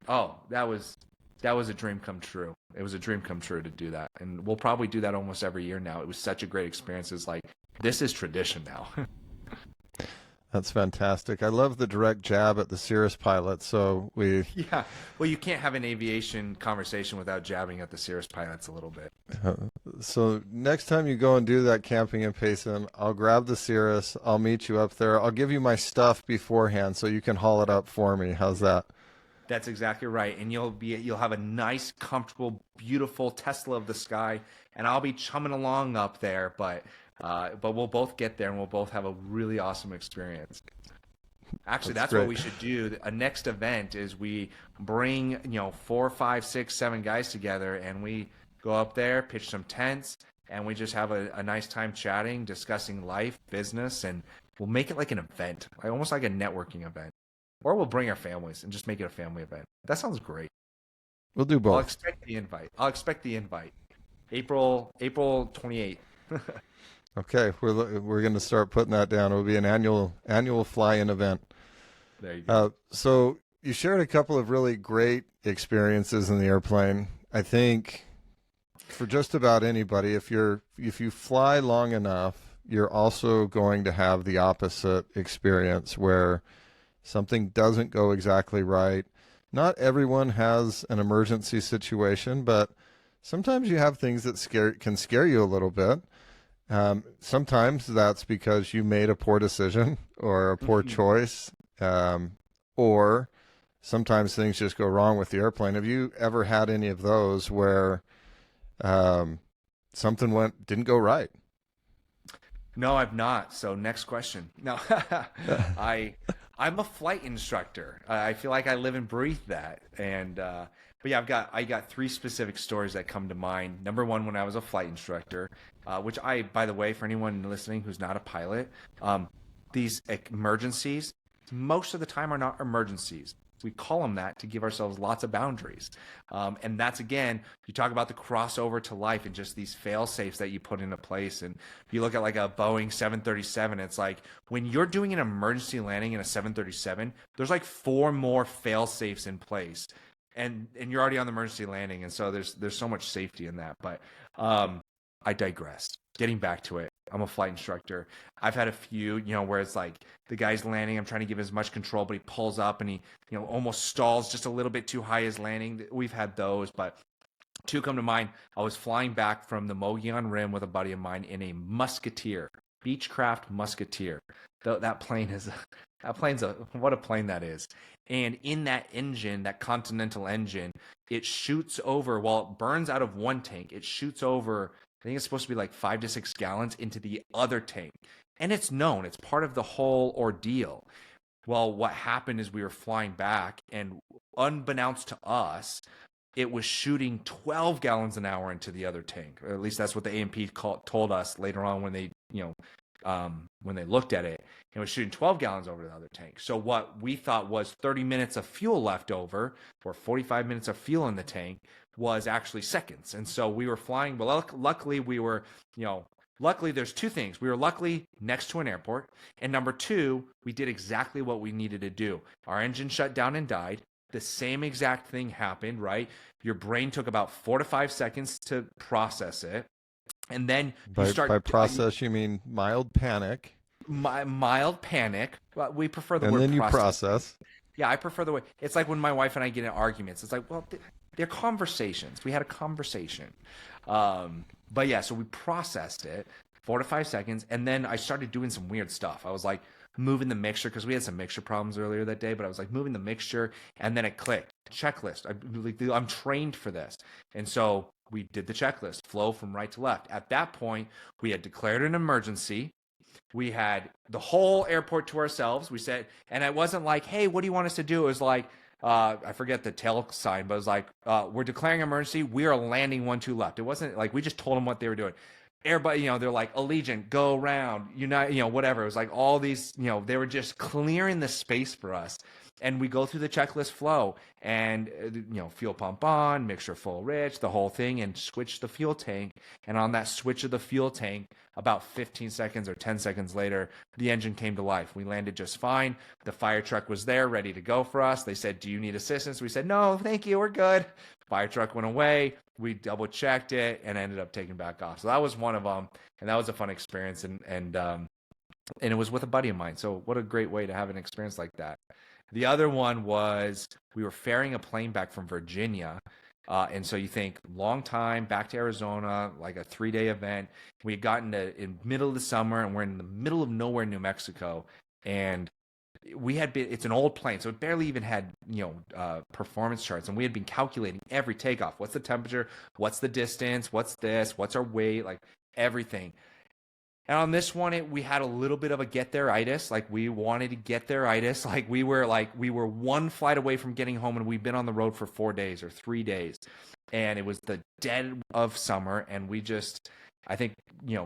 that was a dream come true. It was a dream come true to do that. And we'll probably do that almost every year now. It was such a great experience. It's like, this is tradition now. that's fantastic. I love the direct jab at the Cirrus pilot. So Yeah. Well, you can't have an aviation conversation without jabbing at the Cirrus pilots a little bit. So next time you go and do that camping in Payson, I'll grab the Cirrus. I'll meet you up there. I'll give you my stuff beforehand so you can haul it up for me. How's that? That's exactly right. And you'll have a nice, comfortable, beautiful Tesla of the sky, and I'll be chumming along up there, but we'll both get there and we'll both have a really awesome experience. Actually, that's what we should do. A next event is we bring, 4, 5, 6, 7 guys together, and we go up there, pitch some tents, and we just have a nice time chatting, discussing life, business, and we'll make it like an event, almost like a networking event. Or we'll bring our families and just make it a family event. That sounds great. We'll do both. I'll expect the invite. April 28th. Okay, we're going to start putting that down. It will be an annual fly-in event. There you go. So you shared a couple of really great experiences in the airplane. I think for just about anybody, if you fly long enough, you're also going to have the opposite experience where something doesn't go exactly right. Not everyone has an emergency situation, but sometimes you have things that can scare you a little bit. Sometimes that's because you made a poor decision or a poor choice, or sometimes things just go wrong with the airplane. Have you ever had any of those where um, something didn't go right? No, I've not. So next question. No, I I'm a flight instructor. I feel like I live and breathe that. And but yeah, I got three specific stories that come to mind. Number one, when I was a flight instructor, which I, by the way, for anyone listening who's not a pilot, these emergencies most of the time are not emergencies. We call them that to give ourselves lots of boundaries. And that's, again, you talk about the crossover to life and just these fail safes that you put into place. And if you look at like a Boeing 737, it's like when you're doing an emergency landing in a 737, there's like four more fail safes in place. And you're already on the emergency landing. And so there's so much safety in that. But I digress. Getting back to it, I'm a flight instructor. I've had a few, where it's like the guy's landing. I'm trying to give as much control, but he pulls up and he, almost stalls just a little bit too high his landing. We've had those, but two come to mind. I was flying back from the Mogollon Rim with a buddy of mine in a Musketeer, Beechcraft Musketeer. That plane is, what a plane that is. And in that engine, that Continental engine, it shoots over, while it burns out of one tank, it shoots over, I think it's supposed to be like 5 to 6 gallons into the other tank. And it's known, it's part of the whole ordeal. Well, what happened is we were flying back, and unbeknownst to us, it was shooting 12 gallons an hour into the other tank. Or at least that's what the A&P told us later on when they, when they looked at it. It was shooting 12 gallons over the other tank. So what we thought was 30 minutes of fuel left over, or 45 minutes of fuel in the tank, was actually seconds. And so we were flying, but luckily we were, luckily there's two things. We were luckily next to an airport. And number two, we did exactly what we needed to do. Our engine shut down and died. The same exact thing happened, right? Your brain took about 4 to 5 seconds to process it. And then you start. By process, you mean mild panic. Mild panic. Well, we prefer the and word then you process. Yeah, I prefer the way. It's like when my wife and I get in arguments. It's like, well, they're conversations. We had a conversation. But yeah, so we processed it, 4 to 5 seconds, and then I started doing some weird stuff. I was like moving the mixture, because we had some mixture problems earlier that day, but I was like moving the mixture, and then it clicked. Checklist. I'm trained for this. And so we did the checklist, flow from right to left. At that point, we had declared an emergency. We had the whole airport to ourselves. We said, and it wasn't like, hey, what do you want us to do? It was like, I forget the tail sign, but it was like, we're declaring emergency. We are landing 1-2 left. It wasn't like we just told them what they were doing. Everybody, they're like, Allegiant, go round, Unite, whatever. It was like all these, they were just clearing the space for us. And we go through the checklist flow and, fuel pump on, mixture full rich, the whole thing, and switch the fuel tank. And on that switch of the fuel tank, about 15 seconds or 10 seconds later, the engine came to life. We landed just fine. The fire truck was there, ready to go for us. They said, do you need assistance? We said, no, thank you, we're good. Fire truck went away. We double checked it and ended up taking back off. So that was one of them. And that was a fun experience. And it was with a buddy of mine. So what a great way to have an experience like that. The other one was we were ferrying a plane back from Virginia. And so you think long time back to Arizona, like a 3-day event. We had gotten in middle of the summer, and we're in the middle of nowhere, New Mexico. And it's an old plane, so it barely even had, performance charts. And we had been calculating every takeoff. What's the temperature? What's the distance? What's this? What's our weight? Like everything. And on this one, we had a little bit of a get there-itis. Like we wanted to get there-itis. Like we were one flight away from getting home, and we'd been on the road for 4 days or 3 days. And it was the dead of summer, and we just, I think,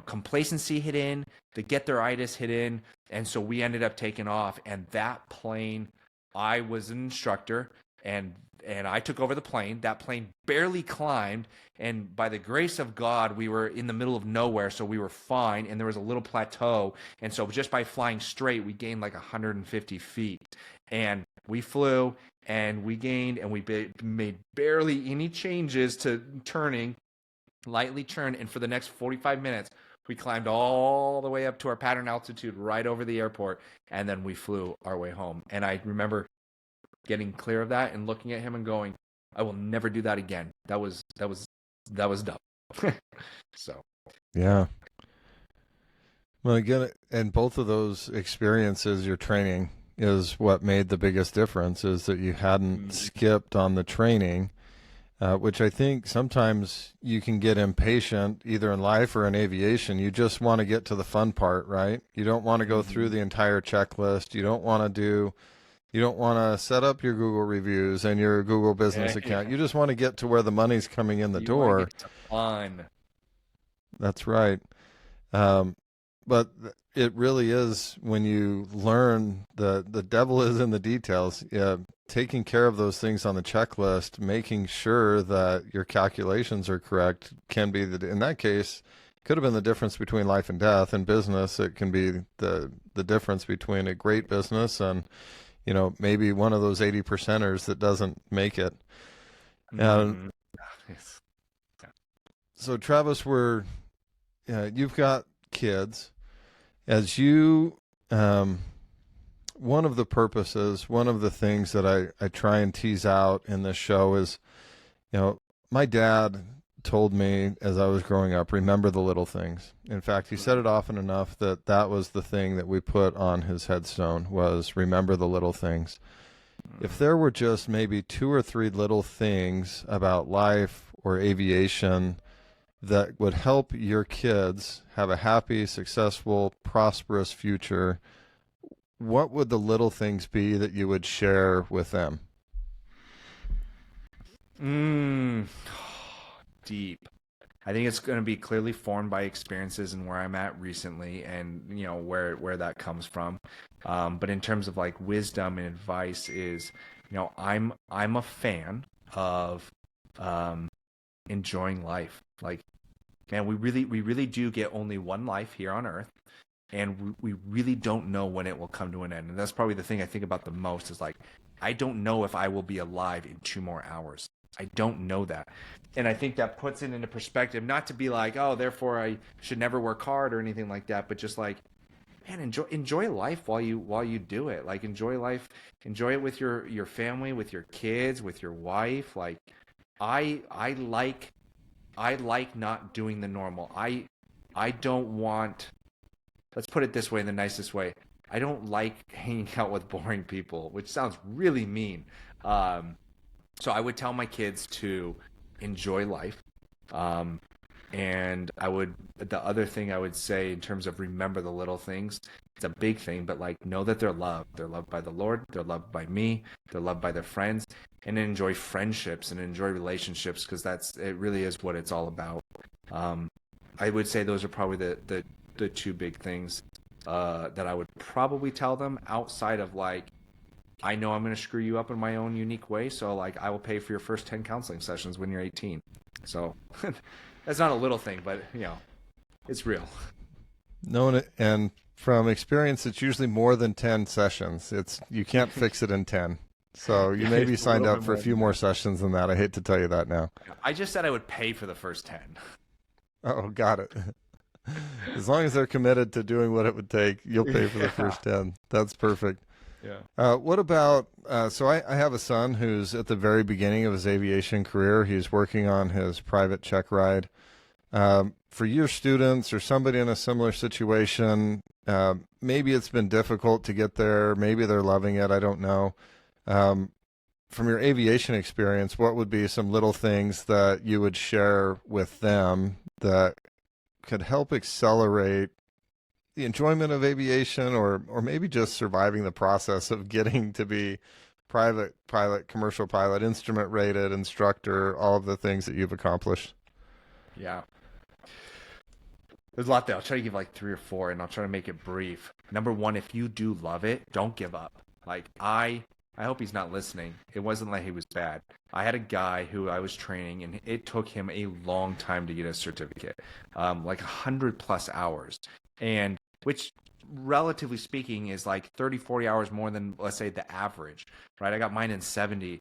complacency hit in, the get there-itis hit in, and so we ended up taking off. And that plane, I was an instructor, and I took over the plane. That plane barely climbed, and by the grace of God, we were in the middle of nowhere, so we were fine, and there was a little plateau, and so just by flying straight, we gained like 150 feet. And We flew and we gained and we made barely any changes to turning, lightly turned. And for the next 45 minutes, we climbed all the way up to our pattern altitude right over the airport. And then we flew our way home. And I remember getting clear of that and looking at him and going, I will never do that again. That was dumb. So, Yeah. Well, again, and both of those experiences, your training is what made the biggest difference, is that you hadn't skipped on the training, which I think sometimes you can get impatient either in life or in aviation. You just want to get to the fun part, right? You don't want to go through the entire checklist. You don't want to set up your Google reviews and your Google business account. You just want to get to where the money's coming in the door. Get to fun. That's right. But it really is, when you learn the devil is in the details. Taking care of those things on the checklist, making sure that your calculations are correct, can be in that case, could have been the difference between life and death. In business, it can be the difference between a great business and, maybe one of those 80%ers that doesn't make it. So Travis, you've got kids. As you, one of the purposes, one of the things that I try and tease out in this show is, my dad told me as I was growing up, remember the little things. In fact, he said it often enough that was the thing that we put on his headstone, was remember the little things. If there were just maybe 2 or 3 little things about life or aviation that would help your kids have a happy, successful, prosperous future, what would the little things be that you would share with them? Deep. I think it's going to be clearly formed by experiences and where I'm at recently, and where that comes from. But in terms of like wisdom and advice, is I'm a fan of enjoying life. Like, man, we really do get only one life here on Earth, and we really don't know when it will come to an end. And that's probably the thing I think about the most, is like, I don't know if I will be alive in 2 more hours. I don't know that. And I think that puts it into perspective, not to be like, oh, therefore I should never work hard or anything like that, but just like, man, enjoy life while you do it. Like, enjoy life, enjoy it with your family, with your kids, with your wife. Like, I like not doing the normal. I don't want, let's put it this way, in the nicest way, I don't like hanging out with boring people, which sounds really mean. So I would tell my kids to enjoy life. And the other thing I would say in terms of remember the little things, it's a big thing, but like, know that they're loved. They're loved by the Lord. They're loved by me. They're loved by their friends, and enjoy friendships and enjoy relationships, because it really is what it's all about. I would say those are probably the 2 big things that I would probably tell them, outside of like, I know I'm going to screw you up in my own unique way, so like, I will pay for your first 10 counseling sessions when you're 18. So that's not a little thing, but it's real. No, and from experience, it's usually more than 10 sessions. You can't fix it in 10. So you may be signed up for a few more sessions than that. I hate to tell you that now. I just said I would pay for the first 10. Oh, got it. As long as they're committed to doing what it would take, you'll pay for the first 10. That's perfect. Yeah. What about, so I have a son who's at the very beginning of his aviation career. He's working on his private check ride. For your students or somebody in a similar situation, maybe it's been difficult to get there. Maybe they're loving it. I don't know. From your aviation experience, what would be some little things that you would share with them that could help accelerate the enjoyment of aviation, or maybe just surviving the process of getting to be private pilot, commercial pilot, instrument rated, instructor, all of the things that you've accomplished? Yeah. There's a lot there. I'll try to give like 3 or 4, and I'll try to make it brief. Number 1, if you do love it, don't give up. Like, I hope he's not listening. It wasn't like he was bad. I had a guy who I was training, and it took him a long time to get a certificate, like 100+ hours. And which relatively speaking is like 30, 40 hours more than, let's say, the average, right? I got mine in 70.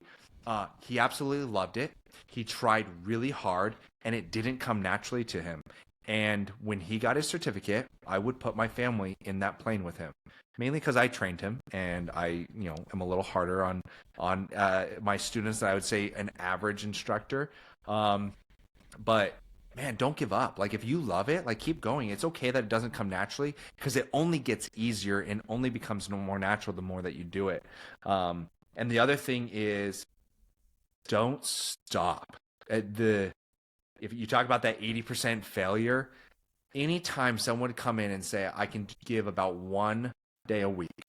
He absolutely loved it. He tried really hard and it didn't come naturally to him. And when he got his certificate, I would put my family in that plane with him, mainly because I trained him and I, am a little harder on my students than I would say an average instructor. But man, don't give up. Like if you love it, like keep going. It's okay that it doesn't come naturally because it only gets easier and only becomes no more natural the more that you do it. And the other thing is don't stop. If you talk about that 80% failure, anytime someone would come in and say, I can give about 1 day a week,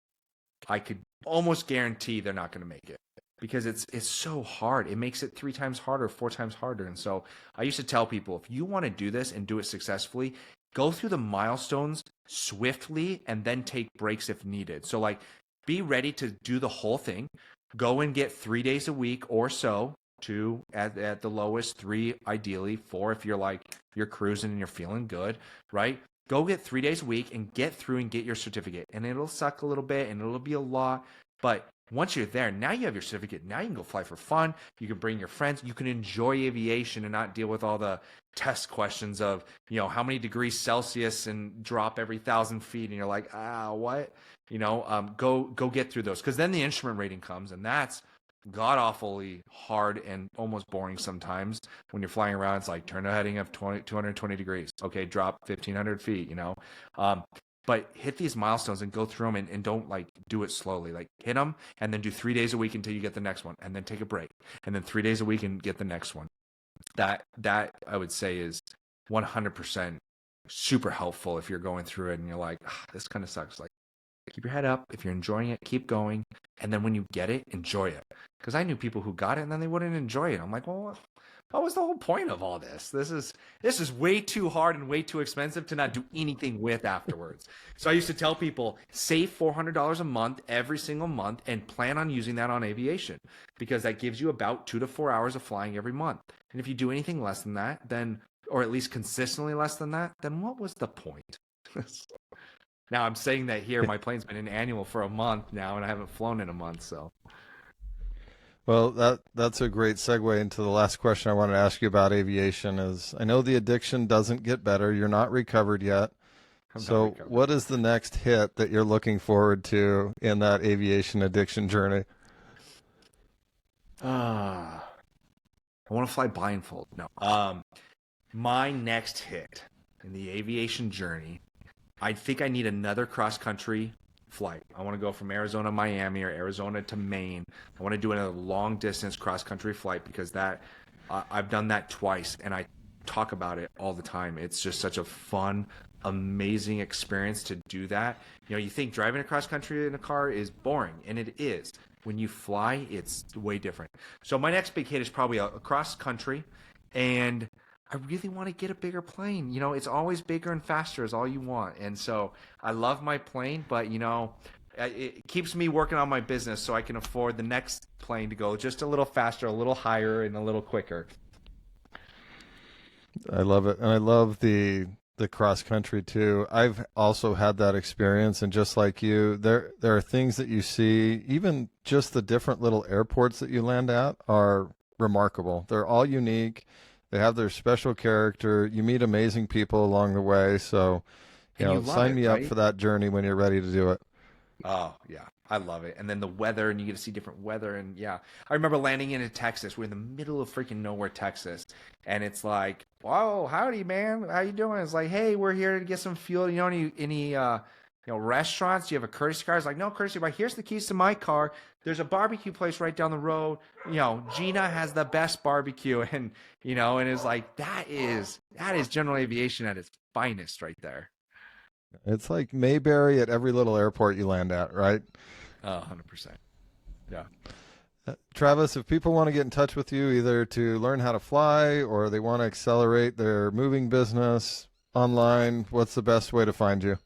I could almost guarantee they're not going to make it because it's so hard. It makes it 3 times harder, 4 times harder. And so I used to tell people, if you want to do this and do it successfully, go through the milestones swiftly and then take breaks if needed. So like be ready to do the whole thing. Go and get 3 days a week or so. 2 at the lowest, 3 ideally, 4 if you're cruising and you're feeling good, right? Go get 3 days a week and get through and get your certificate. And it'll suck a little bit and it'll be a lot, but once you're there, now you have your certificate. Now you can go fly for fun. You can bring your friends. You can enjoy aviation and not deal with all the test questions of, how many degrees Celsius and drop every 1,000 feet. And you're like, what? Go get through those. Because then the instrument rating comes, and that's god awfully hard and almost boring sometimes when you're flying around. It's like turn a heading of 220 degrees. Okay, drop 1,500 feet, but hit these milestones and go through them and don't like do it slowly. Like hit them and then do 3 days a week until you get the next one and then take a break and then 3 days a week and get the next one. That I would say is 100% super helpful if you're going through it and you're like, this kind of sucks. Like keep your head up. If you're enjoying it, keep going. And then when you get it, enjoy it. Because I knew people who got it and then they wouldn't enjoy it. I'm like, well, what was the whole point of all this? This is way too hard and way too expensive to not do anything with afterwards. So I used to tell people, save $400 a month every single month and plan on using that on aviation because that gives you about 2 to 4 hours of flying every month. And if you do anything less than that, then, or at least consistently less than that, then what was the point? Now I'm saying that here, my plane's been an annual for a month now, and I haven't flown in a month. So, well, that's a great segue into the last question I wanted to ask you about aviation. Is I know the addiction doesn't get better. You're not recovered yet. So, what is the next hit that you're looking forward to in that aviation addiction journey? I want to fly blindfold. No. My next hit in the aviation journey, I think I need another cross-country flight. I want to go from Arizona to Miami or Arizona to Maine. I want to do a long-distance cross-country flight because I've done that twice, and I talk about it all the time. It's just such a fun, amazing experience to do that. You think driving across country in a car is boring, and it is. When you fly, it's way different. So my next big hit is probably a cross-country, and I really want to get a bigger plane. It's always bigger and faster is all you want. And so I love my plane, but it keeps me working on my business so I can afford the next plane to go just a little faster, a little higher, and a little quicker. I love it. And I love the cross country too. I've also had that experience, and just like you, there are things that you see, even just the different little airports that you land at are remarkable. They're all unique. They have their special character. You meet amazing people along the way. So, sign me up for that journey when you're ready to do it. Oh, yeah. I love it. And then the weather, and you get to see different weather. And yeah, I remember landing in Texas. We're in the middle of freaking nowhere, Texas. And it's like, whoa, howdy, man. How you doing? It's like, hey, we're here to get some fuel. Any restaurants? Do you have a courtesy car? It's like, no courtesy, but here's the keys to my car. There's a barbecue place right down the road. Gina has the best barbecue. And, and it's like, that is general aviation at its finest right there. It's like Mayberry at every little airport you land at, right? 100%. Yeah. Travis, if people want to get in touch with you either to learn how to fly or they want to accelerate their moving business online, what's the best way to find you?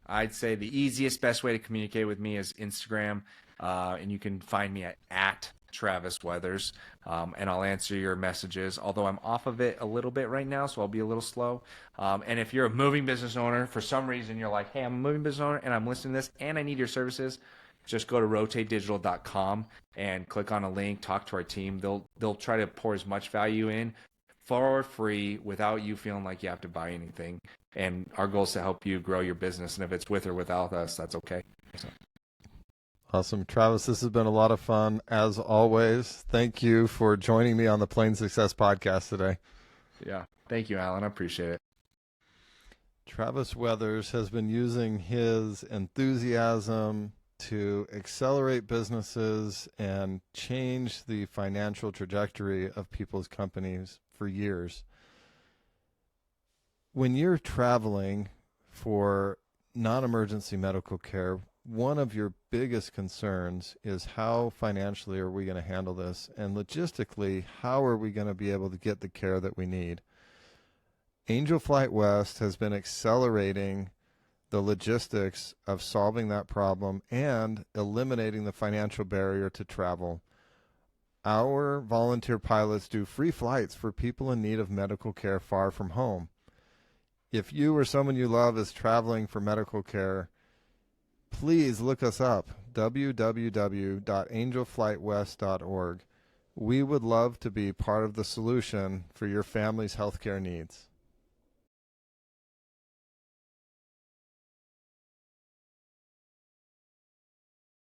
I'd say the easiest, best way to communicate with me is Instagram. And you can find me at Travis Weathers, and I'll answer your messages. Although I'm off of it a little bit right now, so I'll be a little slow. And if you're a moving business owner, for some reason you're like, hey, I'm a moving business owner and I'm listening to this and I need your services, just go to rotatedigital.com and click on a link, talk to our team. They'll try to pour as much value in for free without you feeling like you have to buy anything. And our goal is to help you grow your business. And if it's with or without us, that's okay. So. Awesome. Travis, this has been a lot of fun as always. Thank you for joining me on the Plain Success podcast today. Yeah. Thank you, Alan. I appreciate it. Travis Weathers has been using his enthusiasm to accelerate businesses and change the financial trajectory of people's companies for years. When you're traveling for non-emergency medical care, one of your biggest concerns is how financially are we going to handle this, and logistically, how are we going to be able to get the care that we need? Angel Flight West has been accelerating the logistics of solving that problem and eliminating the financial barrier to travel. Our volunteer pilots do free flights for people in need of medical care far from home. If you or someone you love is traveling for medical care, please look us up, www.angelflightwest.org. We would love to be part of the solution for your family's healthcare needs.